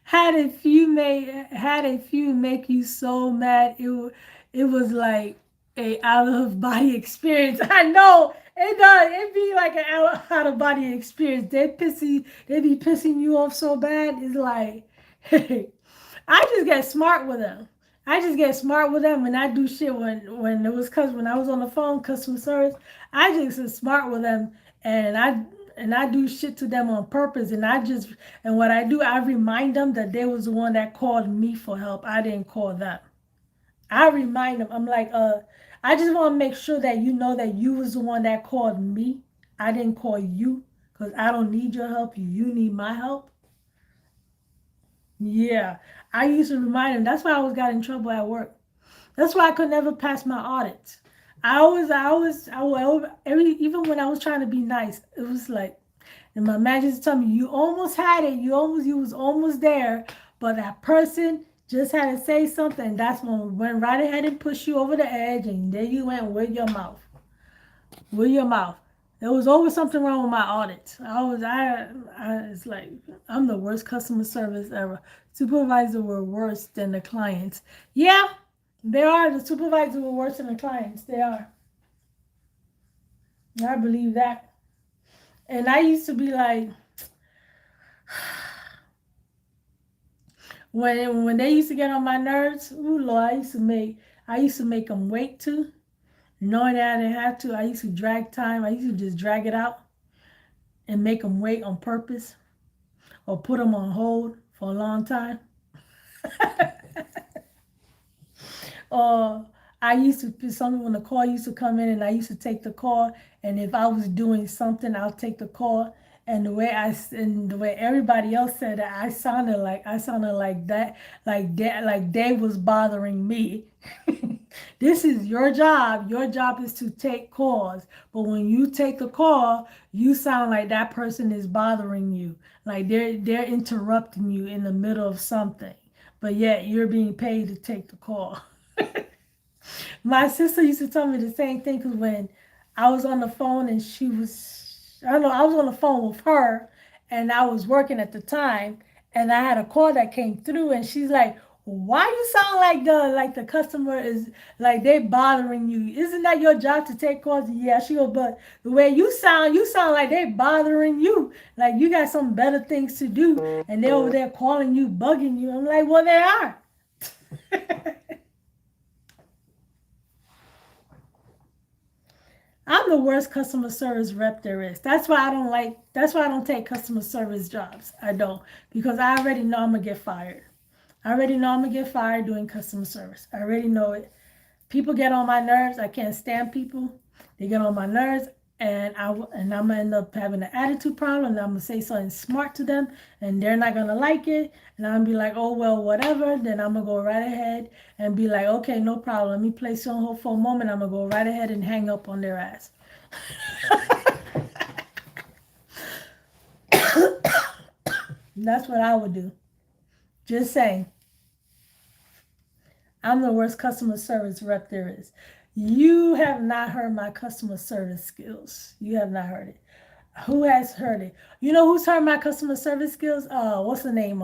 Had a few make you so mad, it was like a out of body experience. I know it does. It be like an out of body experience. They be pissing you off so bad. It's like, I just get smart with them. I just get smart with them when I do shit when it was when I was on the phone customer service. I just get smart with them, and I do shit to them on purpose, and what I do, I remind them that they was the one that called me for help. I didn't call them. I remind them. I'm like, I just want to make sure that you know that you was the one that called me. I didn't call you because I don't need your help. You need my help. Yeah, I used to remind him. That's why I always got in trouble at work. That's why I could never pass my audits. Even when I was trying to be nice, it was like, and my manager used to tell me, you almost had it, you was almost there, but that person just had to say something, and that's when we went right ahead and pushed you over the edge, and there you went with your mouth. With your mouth. There was always something wrong with my audits. It's like, I'm the worst customer service ever. Supervisors were worse than the clients. Yeah, they are. The supervisors were worse than the clients. They are. I believe that. And I used to be like, when they used to get on my nerves, ooh Lord, I used to make them wait too. Knowing that I didn't have to, I used to drag time. I used to just drag it out and make them wait on purpose or put them on hold for a long time. Or I used to, some when the call used to come in and I used to take the call, and if I was doing something, I'll take the call. And the way everybody else said it, I sounded like that, like they was bothering me. This is your job. Your job is to take calls. But when you take the call, you sound like that person is bothering you. Like they're interrupting you in the middle of something. But yet you're being paid to take the call. My sister used to tell me the same thing because when I was on the phone and I don't know, I was on the phone with her and I was working at the time and I had a call that came through and she's like, why you sound like the customer is like they bothering you? Isn't that your job to take calls? Yeah, she goes, but the way you sound like they bothering you. Like you got some better things to do and they're over there calling you, bugging you. I'm like, well, they are. I'm the worst customer service rep there is. That's why I don't take customer service jobs. I don't. Because I already know I'm gonna get fired. I already know I'm gonna get fired doing customer service. I already know it. People get on my nerves. I can't stand people. They get on my nerves, and I'm gonna end up having an attitude problem. And I'm gonna say something smart to them, and they're not gonna like it. And I'm gonna be like, oh well, whatever. Then I'm gonna go right ahead and be like, okay, no problem. Let me place you on hold for a moment. I'm gonna go right ahead and hang up on their ass. That's what I would do. Just saying. I'm the worst customer service rep there is. You have not heard my customer service skills. You have not heard it. Who has heard it? You know who's heard my customer service skills? What's the name?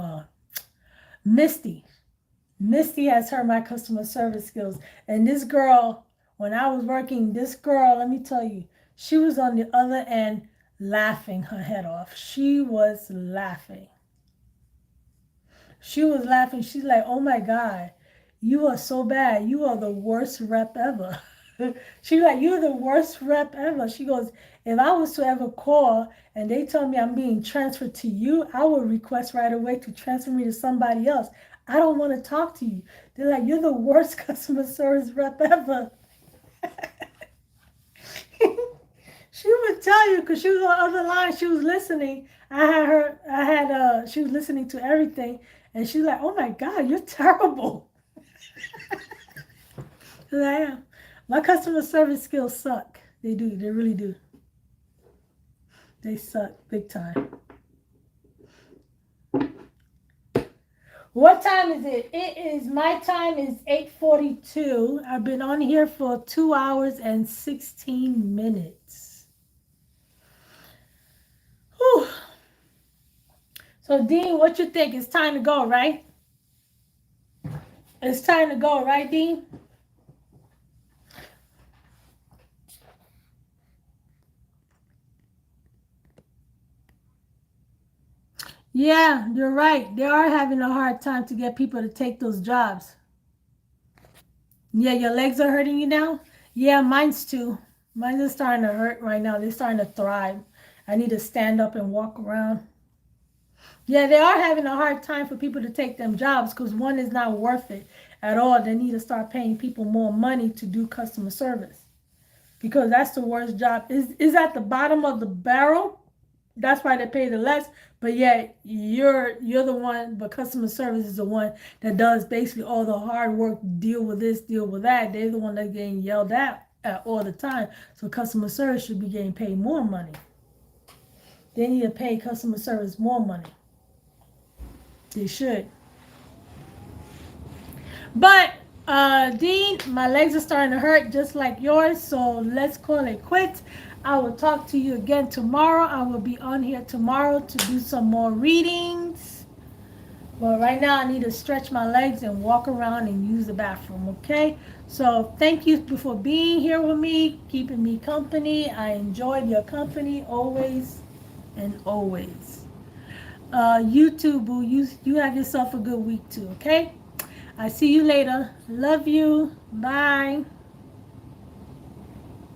Misty. Misty has heard my customer service skills. And this girl, when I was working, this girl, let me tell you, she was on the other end laughing her head off. She was laughing. She was laughing. She's like, oh my God, you are so bad. You are the worst rep ever. She's like, you're the worst rep ever. She goes, if I was to ever call and they tell me I'm being transferred to you, I would request right away to transfer me to somebody else. I don't want to talk to you. They're like, you're the worst customer service rep ever. She would tell you because she was on the other line. She was listening. She was listening to everything. And she's like, oh my God, you're terrible. I am. My customer service skills suck. They do. They really do. They suck big time. What time is it? My time is 8:42. I've been on here for 2 hours and 16 minutes. Whew. So Dean, what you think? It's time to go, right? It's time to go, right, Dean? Yeah, you're right. They are having a hard time to get people to take those jobs. Yeah, your legs are hurting you now? Yeah, mine's too. Mine's are starting to hurt right now. They're starting to thrive. I need to stand up and walk around. Yeah, they are having a hard time for people to take them jobs because one is not worth it at all. They need to start paying people more money to do customer service. because that's the worst job. Is at the bottom of the barrel. That's why they pay the less. But yet you're the one. But customer service is the one that does basically all the hard work. Deal with this, deal with that. They're the one that's getting yelled at all the time. So customer service should be getting paid more money. They need to pay customer service more money. They should. But Dean, my legs are starting to hurt just like yours, so let's call it quits. I will talk to you again tomorrow. I will be on here tomorrow to do some more readings. But right now I need to stretch my legs and walk around and use the bathroom, okay? So thank you for being here with me, keeping me company. I enjoyed your company always and always. You too, boo. You have yourself a good week too, okay? I see you later. Love you. Bye.